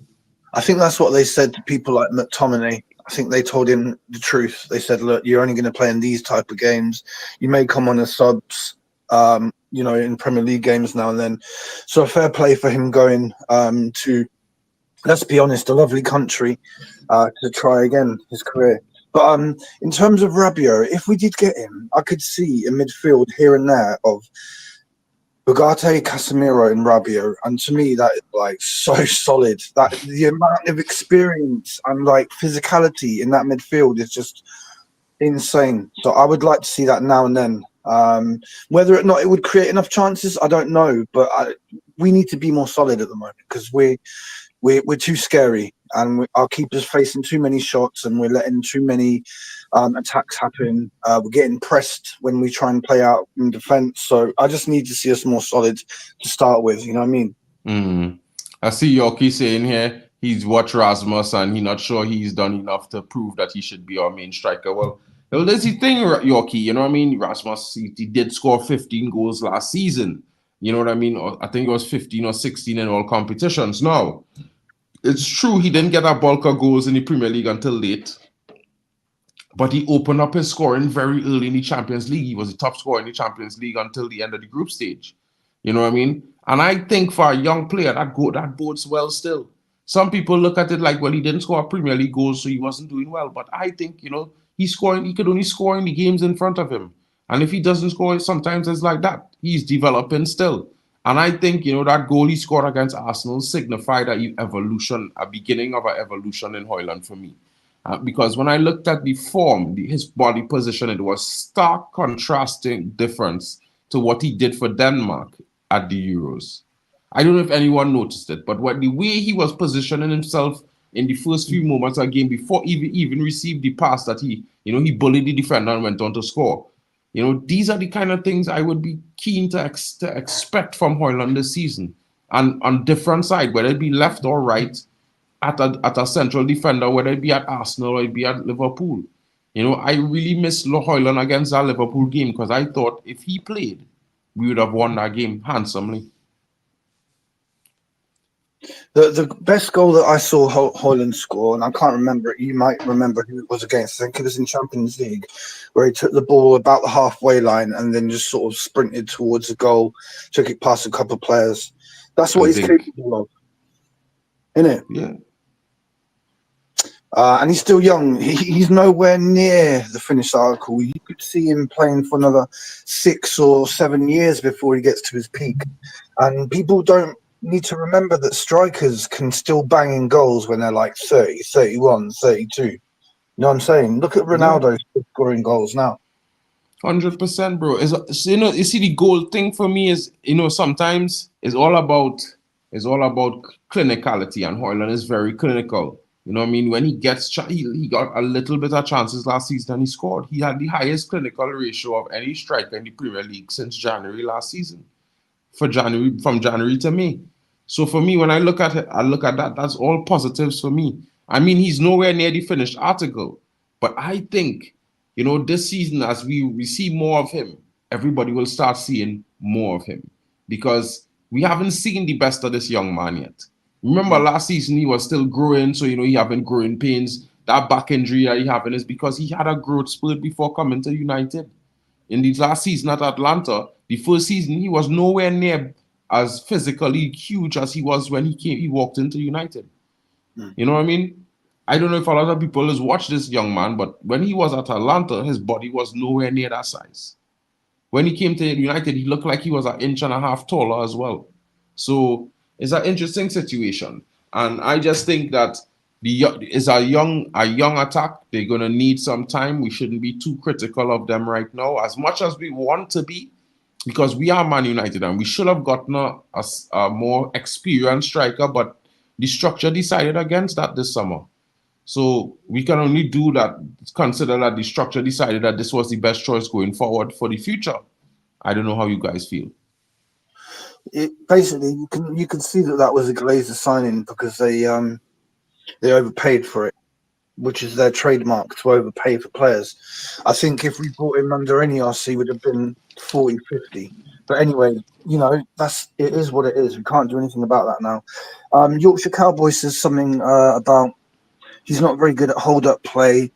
I think that's what they said to people like McTominay. I think they told him the truth. They said, look, you're only going to play in these type of games. You may come on as subs, you know, in Premier League games now and then. So fair play for him going to, let's be honest, a lovely country to try again his career. But in terms of Rabiot, if we did get him, I could see a midfield here and there of Ugarte, Casemiro, and Rabiot, and to me that is like so solid. That the amount of experience and like physicality in that midfield is just insane. So I would like to see that now and then. Whether or not it would create enough chances, I don't know. But we need to be more solid at the moment because we're too scary, and our keeper's facing too many shots, and we're letting too many attacks happen. We're getting pressed when we try and play out in defence. So I just need to see us more solid to start with. You know what I mean? I see Yorkie saying here he's watched Rasmus and he's not sure he's done enough to prove that he should be our main striker. Well, there's the thing, Yorkie. You know what I mean? Rasmus, he did score 15 goals last season. You know what I mean? I think it was 15 or 16 in all competitions. Now, it's true he didn't get a bulk of goals in the Premier League until late, but he opened up his scoring very early in the Champions League. He was the top scorer in the Champions League until the end of the group stage. You know what I mean? And I think for a young player, that bodes well still. Some people look at it like, well, he didn't score Premier League goals, so he wasn't doing well. But I think, you know, he could only score in the games in front of him. And if he doesn't score, sometimes it's like that. He's developing still. And I think, that goal he scored against Arsenal signified a beginning of an evolution in Højlund for me. Because when I looked at the form, his body position, it was stark contrasting difference to what he did for Denmark at the Euros. I don't know if anyone noticed it, but the way he was positioning himself in the first few moments of the game before he even received the pass that he bullied the defender and went on to score. These are the kind of things I would be keen to expect from Højlund this season. And on different side, whether it be left or right, at a central defender, whether it be at Arsenal or it be at Liverpool. I really miss Højlund against that Liverpool game because I thought if he played, we would have won that game handsomely. The best goal that I saw Højlund score, and I can't remember it, you might remember who it was against. I think it was in Champions League, where he took the ball about the halfway line and then just sort of sprinted towards the goal, took it past a couple of players. That's what he's capable of, isn't it? Yeah. And he's still young. He's nowhere near the finished article. You could see him playing for another 6 or 7 years before he gets to his peak. And people don't need to remember that strikers can still bang in goals when they're like 30, 31, 32. You know what I'm saying? Look at Ronaldo scoring goals now. 100%, bro. You see, the goal thing for me is, sometimes it's all about clinicality, and Højlund is very clinical. You know what I mean? When he gets, he got a little bit of chances last season and he scored. He had the highest clinical ratio of any striker in the Premier League since January last season. From January to May. So for me, when I look at that, that's all positives for me. I mean, he's nowhere near the finished article, but I think, this season, as we see more of him, everybody will start seeing more of him because we haven't seen the best of this young man yet. Remember last season, he was still growing, so, he having growing pains. That back injury that he having is because he had a growth spurt before coming to United. In the last season at Atlanta, the first season, he was nowhere near as physically huge as he was when he walked into United. You know what I mean? I don't know if a lot of people has watched this young man, but when he was at Atlanta, his body was nowhere near that size. When he came to United, he looked like he was 1.5 inches taller as well. So it's an interesting situation. And I just think that it's a young attack. They're going to need some time. We shouldn't be too critical of them right now, as much as we want to be, because we are Man United and we should have gotten a more experienced striker, but the structure decided against that this summer. So we can only do that, consider that the structure decided that this was the best choice going forward for the future. I don't know how you guys feel. Basically, you can see that was a Glazer signing because they overpaid for it, which is their trademark, to overpay for players. I think if we bought him under any RC, would have been 40, 50. But anyway, it is what it is. We can't do anything about that now. Yorkshire Cowboys says something about he's not very good at hold-up play.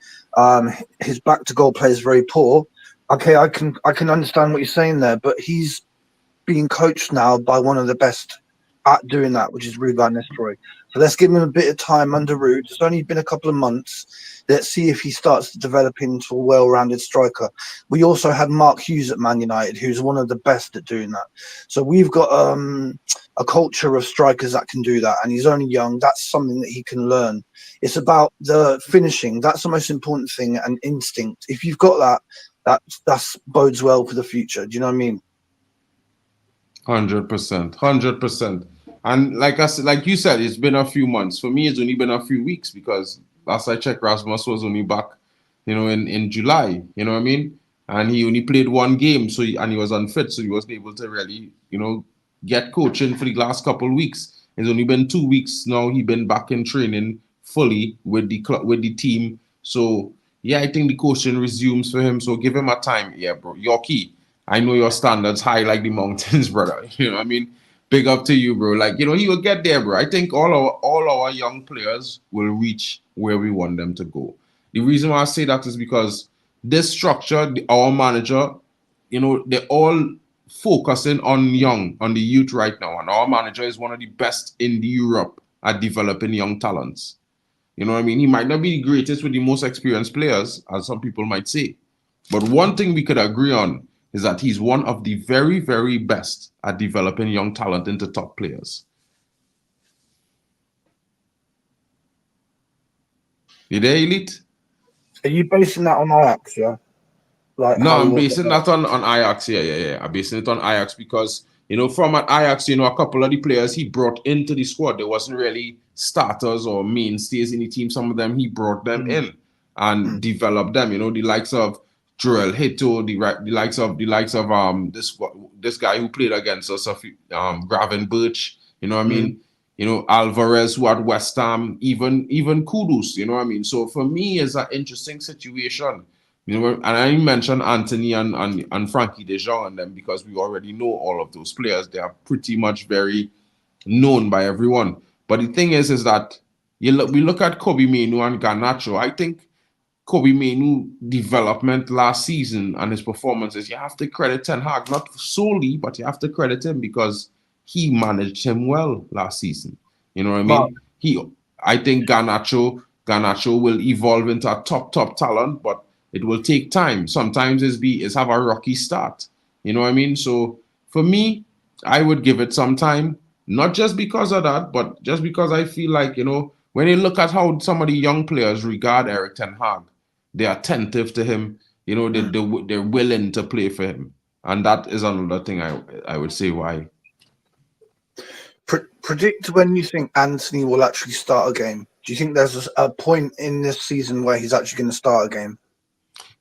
His back-to-goal play is very poor. Okay, I can understand what you're saying there, but he's being coached now by one of the best at doing that, which is Ruud van Nistelrooy. So let's give him a bit of time under Ruud. It's only been a couple of months. Let's see if he starts to develop into a well-rounded striker. We also had Mark Hughes at Man United, who's one of the best at doing that. So we've got a culture of strikers that can do that, and he's only young. That's something that he can learn. It's about the finishing. That's the most important thing, and instinct. If you've got that bodes well for the future. Do you know what I mean? 100%. And like you said, it's been a few months. For me, it's only been a few weeks because last I checked, Rasmus was only back, in July. You know what I mean? And he only played one game, and he was unfit, so he wasn't able to really, get coaching for the last couple of weeks. It's only been 2 weeks now. He's been back in training fully with the team. So yeah, I think the coaching resumes for him. So give him a time. Yeah, bro. Yorkie, I know your standards high like the mountains, brother. You know what I mean? Big up to you, bro. Like, he will get there, bro. I think all our young players will reach where we want them to go. The reason why I say that is because this structure, our manager, they're all focusing on the youth right now. And our manager is one of the best in Europe at developing young talents. You know what I mean? He might not be the greatest with the most experienced players, as some people might say. But one thing we could agree on is that he's one of the very, very best at developing young talent into top players. You there, Elite? Are you basing that on Ajax, yeah? Like No, how I'm he was basing that on Ajax. Yeah. I'm basing it on Ajax because, from at Ajax, a couple of the players he brought into the squad, they wasn't really starters or mainstays in the team. Some of them he brought them in and developed them. The likes of Joel Hito, the likes of this guy who played against us, Graven Birch. You know what I mean? Alvarez, who at West Ham, even Kudus. You know what I mean? So for me, it's an interesting situation. And I mentioned Anthony and Frankie de Jong and them because we already know all of those players. They are pretty much very known by everyone. But the thing is that we look at Kobe Mainoo and Garnacho. I think Kobe Mainoo development last season and his performances, you have to credit Ten Hag, not solely, but you have to credit him because he managed him well last season. You know what I mean? I think Garnacho will evolve into a top talent, but it will take time. Sometimes it's have a rocky start. You know what I mean? So for me, I would give it some time, not just because of that, but just because I feel like, when you look at how some of the young players regard Erik Ten Hag, they're attentive to him. They're willing to play for him. And that is another thing I would say why. Predict when you think Anthony will actually start a game. Do you think there's a point in this season where he's actually going to start a game?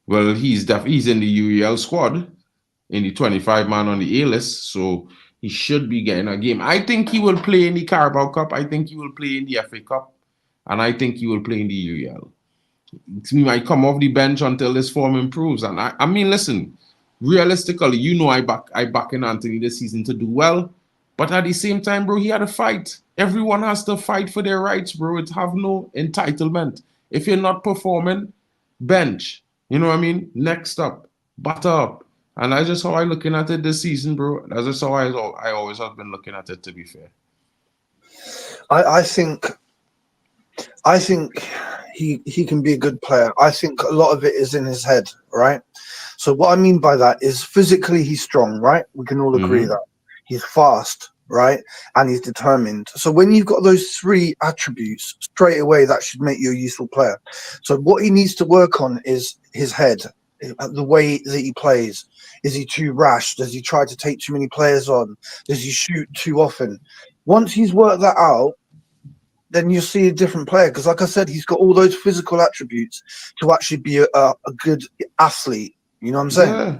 Well, he's in the UEL squad, in the 25 man on the A list, so he should be getting a game. I think he will play in the Carabao Cup. I think he will play in the FA Cup, and I think he will play in the UEL. He might come off the bench until his form improves. And I mean, listen, realistically, I back in Anthony this season to do well. But at the same time, bro, he had a fight. Everyone has to fight for their rights, bro. It have no entitlement. If you're not performing, bench. You know what I mean? Next up, butter up. And that's just how I'm looking at it this season, bro. That's just how I always have been looking at it, to be fair. I think he can be a good player. I think a lot of it is in his head, right? So what I mean by that is physically he's strong, right? We can all agree that. He's fast, right? And he's determined. So when you've got those three attributes, straight away, that should make you a useful player. So what he needs to work on is his head, the way that he plays. Is he too rash? Does he try to take too many players on? Does he shoot too often? Once he's worked that out, then you'll see a different player. Because like I said, he's got all those physical attributes to actually be a good athlete. You know what I'm saying? Yeah.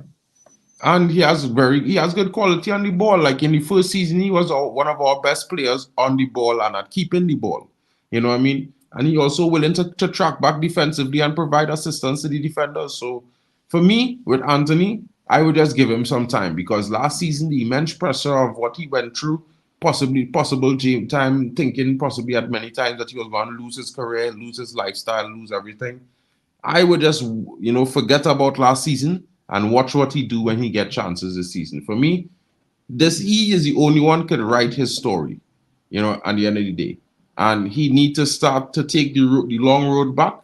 And he has good quality on the ball. Like in the first season, he was one of our best players on the ball and at keeping the ball. You know what I mean? And he also willing to track back defensively and provide assistance to the defenders. So for me, with Anthony, I would just give him some time because last season, the immense pressure of what he went through, possible game time, thinking possibly at many times that he was going to lose his career, lose his lifestyle, lose everything. I would just, forget about last season and watch what he do when he get chances this season. For me, he is the only one could write his story, at the end of the day. And he need to start to take the long road back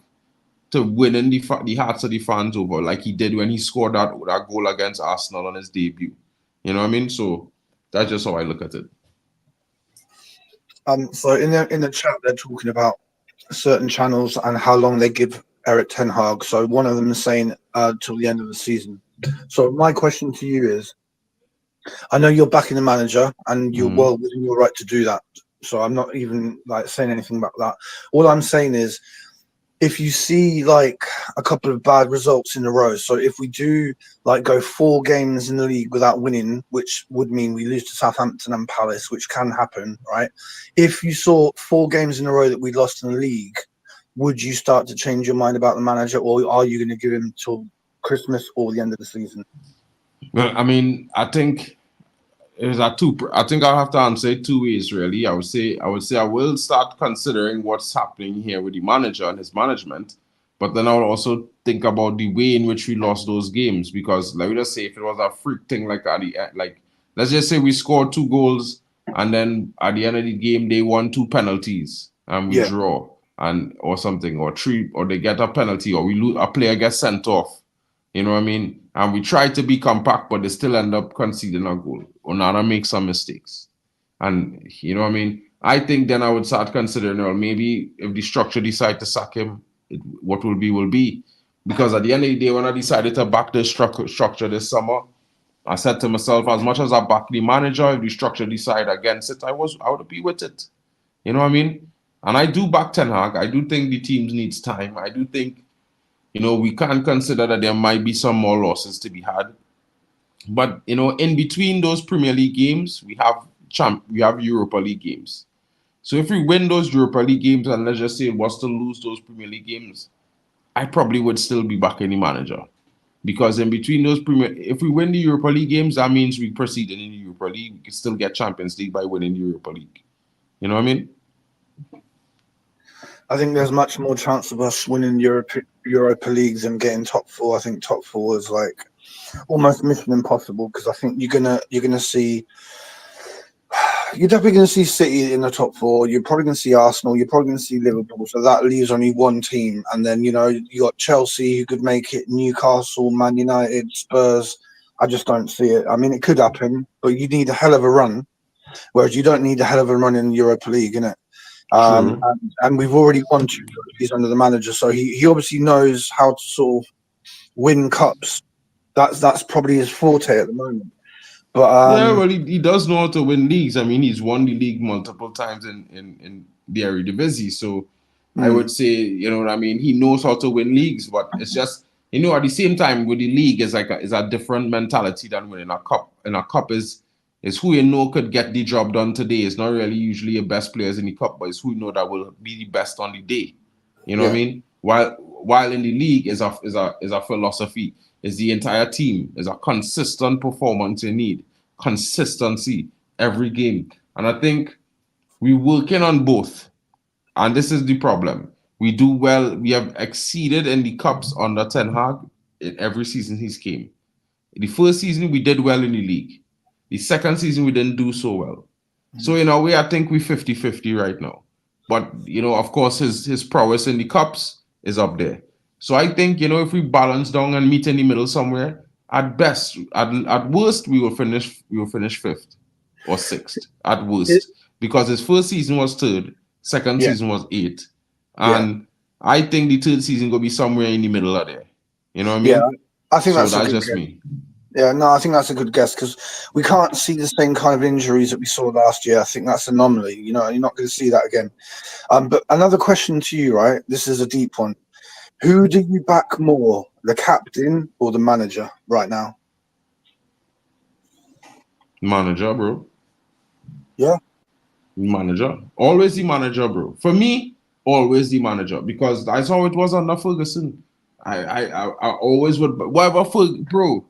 to winning the hearts of the fans over, like he did when he scored that goal against Arsenal on his debut. You know what I mean? So that's just how I look at it. So in the chat, they're talking about certain channels and how long they give Erik Ten Hag. So one of them is saying till the end of the season. So my question to you is, I know you're backing the manager and you're well within your right to do that. So I'm not even saying anything about that. All I'm saying is, if you see a couple of bad results in a row, so if we do go 4 games in the league without winning, which would mean we lose to Southampton and Palace, which can happen, right? If you saw 4 games in a row that we lost in the league, would you start to change your mind about the manager, or are you going to give him till Christmas or the end of the season? Well, I mean, I think I think I'll have to answer it 2 ways, really. I would say I will start considering what's happening here with the manager and his management, but then I will also think about the way in which we lost those games. Because let me just say, if it was a freak thing let's just say we scored 2 goals and then at the end of the game they won 2 penalties and we draw or something, or 3, or they get a penalty, or we lose, a player gets sent off, You know what I mean? And we try to be compact, but they still end up conceding a goal. Onana makes some mistakes. And you know what I mean? I think then I would start considering, well, maybe if the structure decide to sack him, what will be will be. Because at the end of the day, when I decided to back the structure this summer, I said to myself, as much as I back the manager, if the structure decide against it, I would be with it. You know what I mean? And I do back Ten Hag. I do think the team needs time. I do think, we can consider that there might be some more losses to be had. But in between those Premier League games, we have Europa League games. So if we win those Europa League games, and let's just say it was to lose those Premier League games, I probably would still be backing the manager. Because in between those if we win the Europa League games, that means we proceed in the Europa League. We can still get Champions League by winning the Europa League. You know what I mean? I think there's much more chance of us winning Europa Leagues than getting top four. I think top four is like almost mission impossible, because I think you're gonna see. You're definitely going to see City in the top four. You're probably going to see Arsenal. You're probably going to see Liverpool. So that leaves only one team. And then, you got Chelsea who could make it, Newcastle, Man United, Spurs. I just don't see it. I mean, it could happen, but you need a hell of a run, whereas you don't need a hell of a run in the Europa League, innit? And we've already won 2 trophies under the manager. So he obviously knows how to sort of win cups. That's probably his forte at the moment. But yeah, well, he does know how to win leagues. I mean, he's won the league multiple times in the Eredivisie. So I would say, you know what I mean, he knows how to win leagues. But it's just, at the same time, with the league, is a different mentality than winning a cup. And a cup is who could get the job done today. It's not really usually your best players in the cup, but it's who that will be the best on the day. You know what I mean? While in the league is a philosophy. Is the entire team, is a consistent performance you need. Consistency every game. And I think we're working on both. And this is the problem. We do well. We have exceeded in the cups under Ten Hag in every season he's came. The first season, we did well in the league. The second season, we didn't do so well. So in a way, I think we're 50-50 right now. But, of course, his prowess in the cups is up there. So I think, if we balance down and meet in the middle somewhere, at best, at worst, we will finish 5th or 6th at worst. Because his first season was 3rd, second season was 8th. And I think the 3rd season will be somewhere in the middle of there. You know what I mean? Yeah, I think that's just guess. Me. Yeah, no, I think that's a good guess, because we can't see the same kind of injuries that we saw last year. I think that's an anomaly. You're not going to see that again. But another question to you, right? This is a deep one. Who do you back more, the captain or the manager right now? Manager, bro. Yeah. Manager. Always the manager, bro. For me, always the manager, because that's how it was under Ferguson. I always would. Whatever, bro.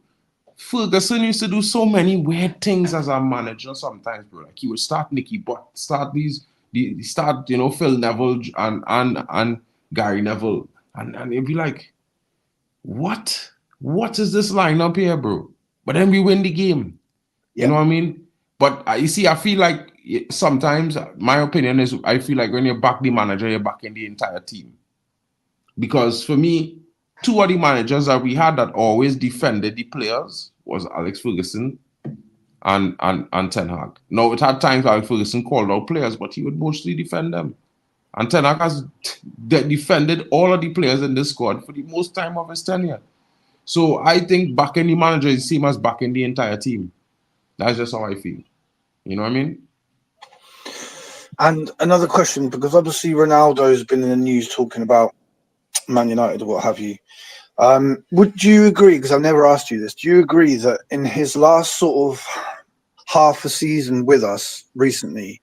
Ferguson used to do so many weird things as a manager sometimes, bro. Like he would start Nicky Butt, start Phil Neville and Gary Neville. And it'd be like, what? What is this lineup here, bro? But then we win the game. You know what I mean? But you see, I feel like sometimes, my opinion is, I feel like when you back the manager, you're backing the entire team. Because for me, 2 of the managers that we had that always defended the players was Alex Ferguson and Ten Hag. Now, it had times Alex Ferguson called out players, but he would mostly defend them. And Ten Hag has defended all of the players in this squad for the most time of his tenure. So I think backing the manager is the same as backing the entire team. That's just how I feel. You know what I mean? And another question, because obviously Ronaldo's been in the news talking about Man United or what have you. Would you agree, because I've never asked you this, do you agree that in his last sort of half a season with us recently,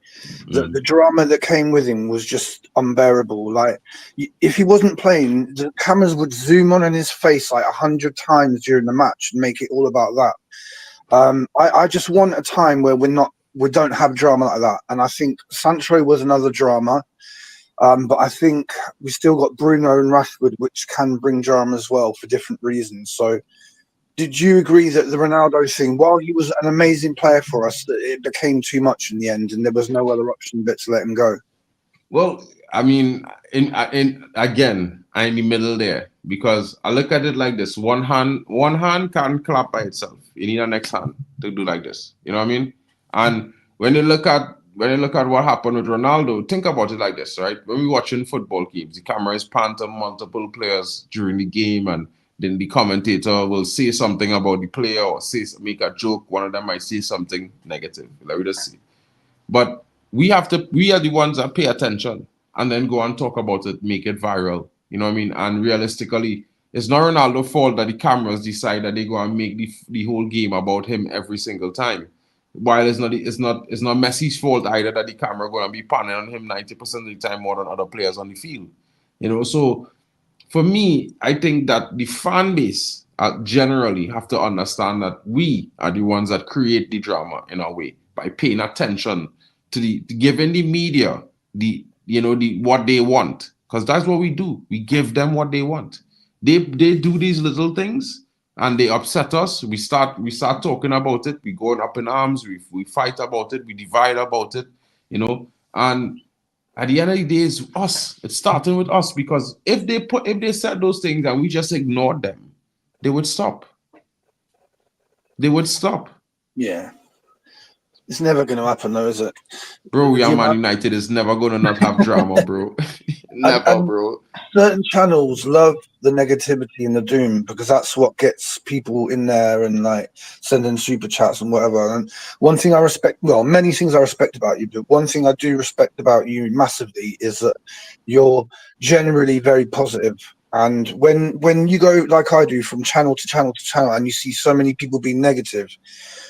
that the drama that came with him was just unbearable? Like, if he wasn't playing, the cameras would zoom on his face like 100 times during the match and make it all about that. I just want a time where we don't have drama like that. And I think Sancho was another drama. But I think we still got Bruno and Rashford, which can bring drama as well for different reasons. So did you agree that the Ronaldo thing, while he was an amazing player for us, that it became too much in the end and there was no other option but to let him go? Well, I mean, again, are in the middle there, because I look at it like this: one hand can't clap by itself. You need a next hand to do like this. You know what I mean? And when you look at what happened with Ronaldo, think about it like this, right? When we're watching football games, the camera is panned to multiple players during the game, and then the commentator will say something about the player or make a joke. One of them might say something negative. Let me just see. But we are the ones that pay attention and then go and talk about it, make it viral. You know what I mean? And realistically, it's not Ronaldo's fault that the cameras decide that they go and make the whole game about him every single time. While it's not Messi's fault either that the camera going to be panning on him 90% of the time more than other players on the field. You know, so for me, I think that the fan base generally have to understand that we are the ones that create the drama in a way by paying attention to giving the media what they want, because that's what we do. We give them what they want. They do these little things and they upset us. We start talking about it. We go up in arms. We fight about it. We divide about it. And at the end of the day, it's us. It's starting with us, because if they said those things and we just ignored them, they would stop. They would stop. Yeah. It's never going to happen, though, is it? Bro, we are Man United. Is never going to not have drama, bro. Never, bro. Certain channels love the negativity and the doom, because that's what gets people in there and like sending super chats and whatever. And one thing I respect, well, many things I respect about you, but one thing I do respect about you massively is that you're generally very positive. And when you go like I do from channel to channel to channel and you see so many people being negative,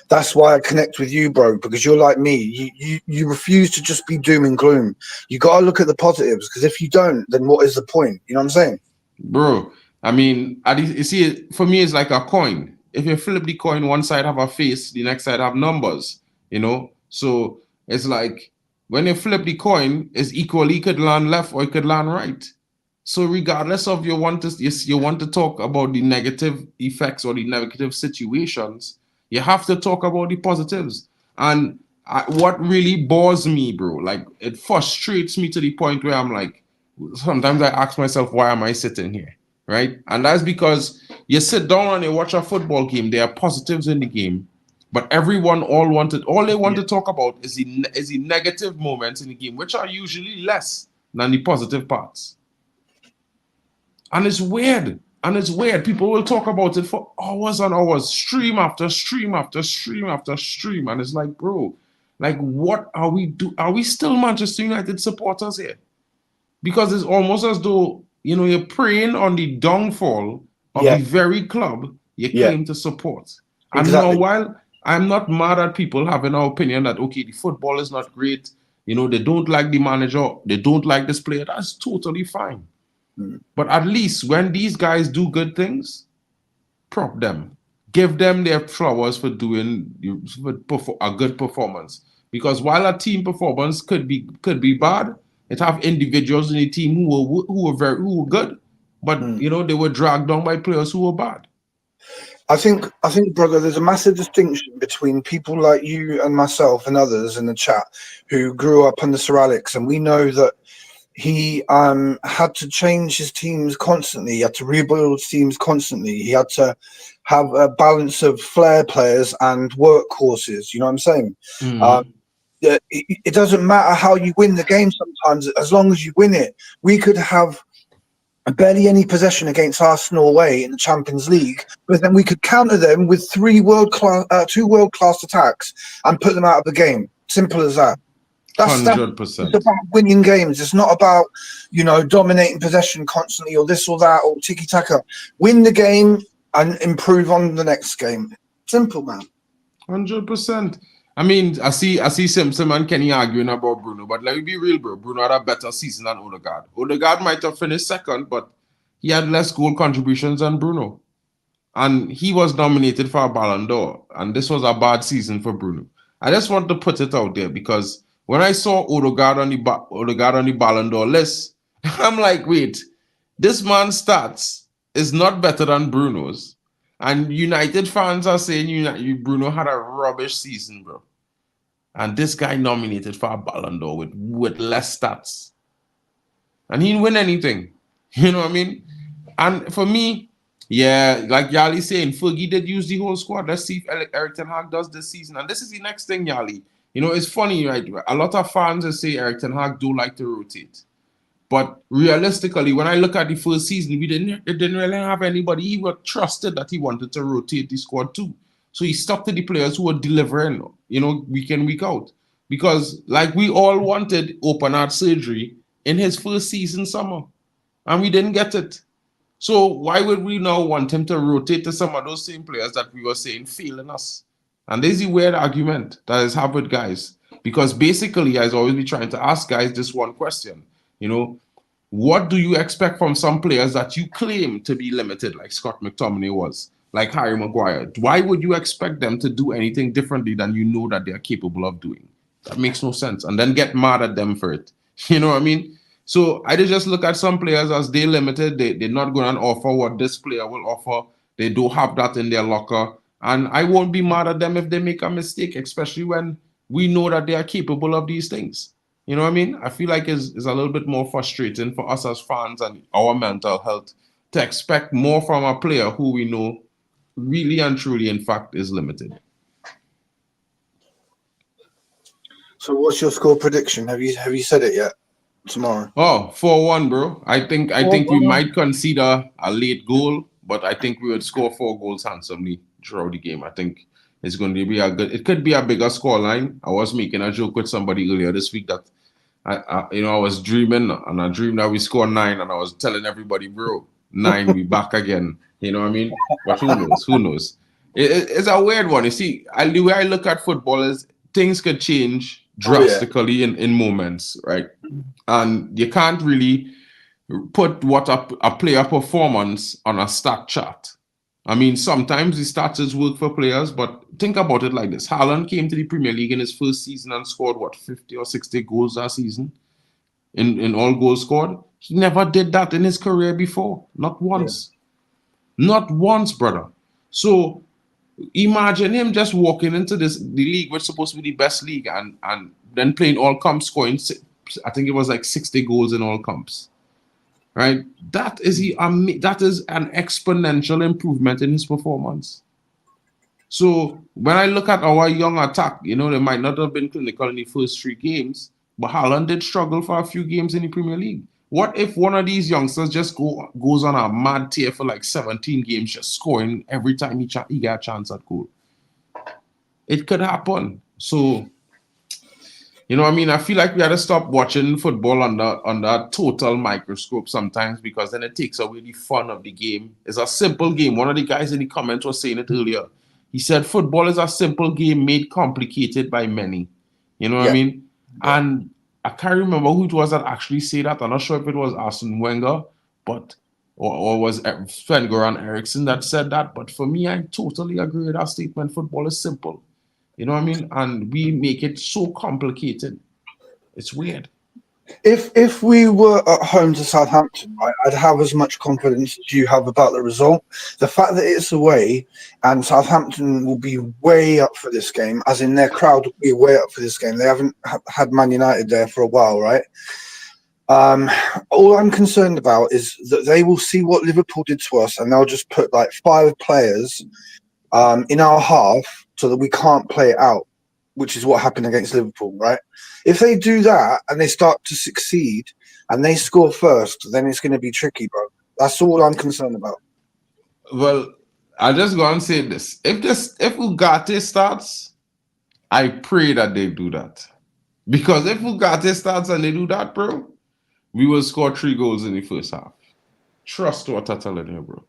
that's why I connect with you, bro, because you're like me. You refuse to just be doom and gloom. You got to look at the positives, because if you don't, then what is the point? You know what I'm saying? Bro, I mean, you see, for me, it's like a coin. If you flip the coin, one side have a face, the next side have numbers, So it's like when you flip the coin, it's equally, it could land left or it could land right. So regardless of you want to talk about the negative effects or the negative situations, you have to talk about the positives. And what really bores me, bro, like it frustrates me to the point where I'm like, sometimes I ask myself, why am I sitting here? Right? And that's because you sit down and you watch a football game, there are positives in the game, but everyone all they want to talk about is the negative moments in the game, which are usually less than the positive parts. And it's weird. People will talk about it for hours and hours, stream after stream after stream after stream. And it's like, bro, like, what are we do? Are we still Manchester United supporters here? Because it's almost as though, you're preying on the downfall of the very club you claim to support. And now, while I'm not mad at people having an opinion that, okay, the football is not great, they don't like the manager, they don't like this player, that's totally fine. But at least when these guys do good things, prop them. Give them their flowers for doing a good performance. Because while a team performance could be bad, it have individuals in the team who were good, but they were dragged down by players who were bad. I think, brother, there's a massive distinction between people like you and myself and others in the chat who grew up under Sir Alex, and we know that he had to change his teams constantly. He had to rebuild teams constantly. He had to have a balance of flair players and workhorses. You know what I'm saying? It doesn't matter how you win the game sometimes, as long as you win it. We could have barely any possession against Arsenal away in the Champions League, but then we could counter them with two world-class attacks and put them out of the game. Simple as that. 100%. It's about winning games. It's not about, dominating possession constantly or this or that or tiki-taka. Win the game and improve on the next game. Simple, man. 100%. I mean, I see Simpson and Kenny arguing about Bruno, but let me be real, bro. Bruno had a better season than Odegaard. Odegaard might have finished second, but he had less goal contributions than Bruno. And he was nominated for a Ballon d'Or, and this was a bad season for Bruno. I just want to put it out there, because when I saw Odegaard on the Ballon d'Or list, I'm like, wait, this man's stats is not better than Bruno's. And United fans are saying Bruno had a rubbish season, bro. And this guy nominated for a Ballon d'Or with less stats. And he didn't win anything. You know what I mean? And for me, yeah, like Yali saying, Fergie did use the whole squad. Let's see if Erik Ten Hag does this season. And this is the next thing, Yali. You know, it's funny, right? A lot of fans will say Erik Ten Hag do like to rotate. But realistically, when I look at the first season, it didn't really have anybody he was trusted that he wanted to rotate the squad to. So he stuck to the players who were delivering, you know, week in, week out. Because like we all wanted open heart surgery in his first season summer, and we didn't get it. So why would we now want him to rotate to some of those same players that we were saying failing us? And there's a weird argument that is had with guys. Because basically, I always be trying to ask guys this one question. You know, what do you expect from some players that you claim to be limited, like Scott McTominay was, like Harry Maguire? Why would you expect them to do anything differently than you know that they're capable of doing? That makes no sense. And then get mad at them for it. You know what I mean? So I just look at some players as they limited. They're not going to offer what this player will offer. They don't have that in their locker. And I won't be mad at them if they make a mistake, especially when we know that they are capable of these things. You know what I mean? I feel like it's a little bit more frustrating for us as fans and our mental health to expect more from a player who we know really and truly, in fact, is limited. So what's your score prediction? Have you said it yet? Tomorrow. Oh, 4-1, bro. I think we might consider a late goal, but I think we would score 4 goals handsomely throughout the game. I think it's going to be it could be a bigger scoreline. I was making a joke with somebody earlier this week that I was dreaming, and I dreamed that we scored 9, and I was telling everybody, bro, 9, we back again. You know what I mean? But who knows? Who knows? It's a weird one. You see, the way I look at football is things could change drastically in moments, right? And you can't really put what a player performance on a stat chart. I mean, sometimes the stats work for players, but think about it like this. Haaland came to the Premier League in his first season and scored, 50 or 60 goals that season in all goals scored? He never did that in his career before. Not once. Yeah. Not once, brother. So imagine him just walking into the league, which is supposed to be the best league, and then playing all comps, scoring, I think it was like 60 goals in all comps. Right? That is an exponential improvement in his performance. So when I look at our young attack, you know, they might not have been clinical in the first 3 games, but Haaland did struggle for a few games in the Premier League. What if one of these youngsters just goes on a mad tear for like 17 games, just scoring every time he get a chance at goal? It could happen. So, you know what I mean? I feel like we had to stop watching football under a total microscope sometimes, because then it takes away the fun of the game. It's a simple game. One of the guys in the comments was saying it earlier. He said football is a simple game made complicated by many. You know what I mean? Yeah. And I can't remember who it was that actually said that. I'm not sure if it was Arsene Wenger, but or was Sven-Göran Eriksson that said that. But for me, I totally agree with that statement. Football is simple. You know what I mean? And we make it so complicated. It's weird. If we were at home to Southampton, right, I'd have as much confidence as you have about the result. The fact that it's away and Southampton will be way up for this game, as in their crowd will be way up for this game. They haven't had Man United there for a while, right? All I'm concerned about is that they will see what Liverpool did to us, and they'll just put like 5 players in our half so that we can't play it out, which is what happened against Liverpool, right? If they do that and they start to succeed and they score first, then it's going to be tricky, bro. That's all I'm concerned about. Well, I'll just go and say this. If Ugarte starts, I pray that they do that. Because if Ugarte starts and they do that, bro, we will score 3 goals in the first half. Trust what I'm telling you, bro.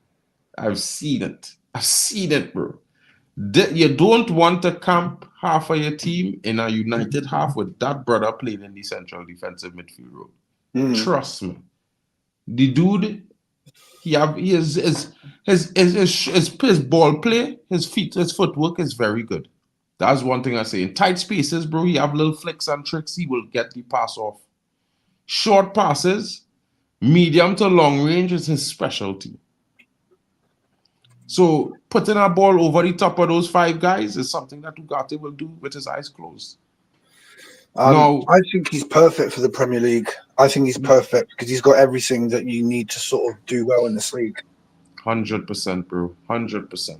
I've seen it. I've seen it, bro. You don't want to camp half of your team in a united half with that brother playing in the central defensive midfield role. Trust me. The dude, his ball play, his footwork is very good. That's one thing I say. In tight spaces, bro, he have little flicks and tricks. He will get the pass off. Short passes, medium to long range is his specialty. So putting a ball over the top of those 5 guys is something that Ugarte will do with his eyes closed. No, I think he's perfect for the Premier League. I think he's perfect because he's got everything that you need to sort of do well in this league. 100%, bro. 100%.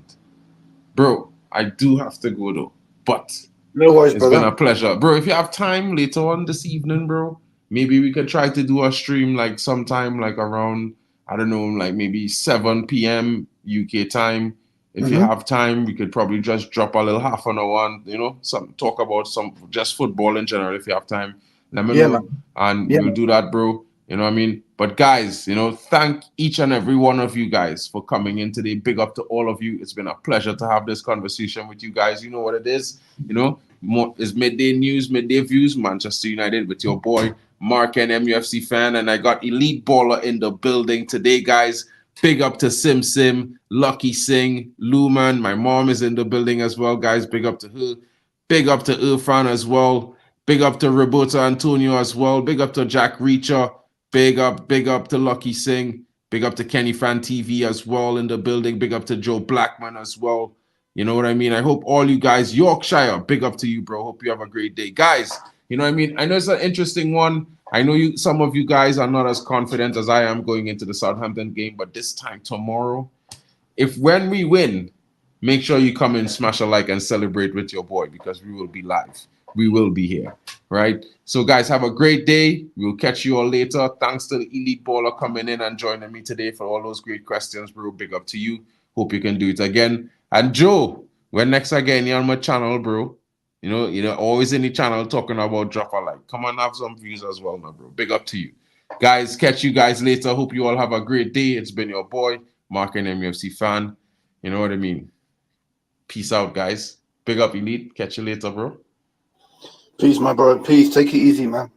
Bro, I do have to go though. But No worries, it's been brother. a pleasure. Bro, if you have time later on this evening, bro, maybe we could try to do a stream like sometime like around, I don't know, like maybe 7 p.m. UK time. If you have time, we could probably just drop a little half an hour and, you know, talk about some just football in general if you have time. Let me Yeah, know. man. And Yeah, we'll do that, bro. You know what I mean? But guys, you know, thank each and every one of you guys for coming in today. Big up to all of you. It's been a pleasure to have this conversation with you guys. You know what it is. You know, it's midday news, midday views, Manchester United with your boy Mark and MUFC fan. And I got Elite Baller in the building today, guys. Big up to Sim Sim, Lucky Singh, Luman. My mom is in the building as well, guys. Big up to her. Big up to Irfan as well. Big up to Roberto Antonio as well. Big up to Jack Reacher. Big up to Lucky Singh. Big up to Kenny Fan TV as well in the building. Big up to Joe Blackman as well. You know what I mean? I hope all you guys, Yorkshire, big up to you, bro. Hope you have a great day. Guys, you know what I mean? I know it's an interesting one. I know some of you guys are not as confident as I am going into the Southampton game, but this time tomorrow, when we win, make sure you come and smash a like and celebrate with your boy because we will be live. We will be here, right? So, guys, have a great day. We'll catch you all later. Thanks to the Elite Baller coming in and joining me today for all those great questions, bro. Big up to you. Hope you can do it again. And Joe, when next again you're on my channel, bro. You know, always in the channel talking about drop a like. Come on, have some views as well, now, bro. Big up to you. Guys, catch you guys later. Hope you all have a great day. It's been your boy, Mark and MUFC fan. You know what I mean? Peace out, guys. Big up, Elite. Catch you later, bro. peace, my bro. Peace. Take it easy, man.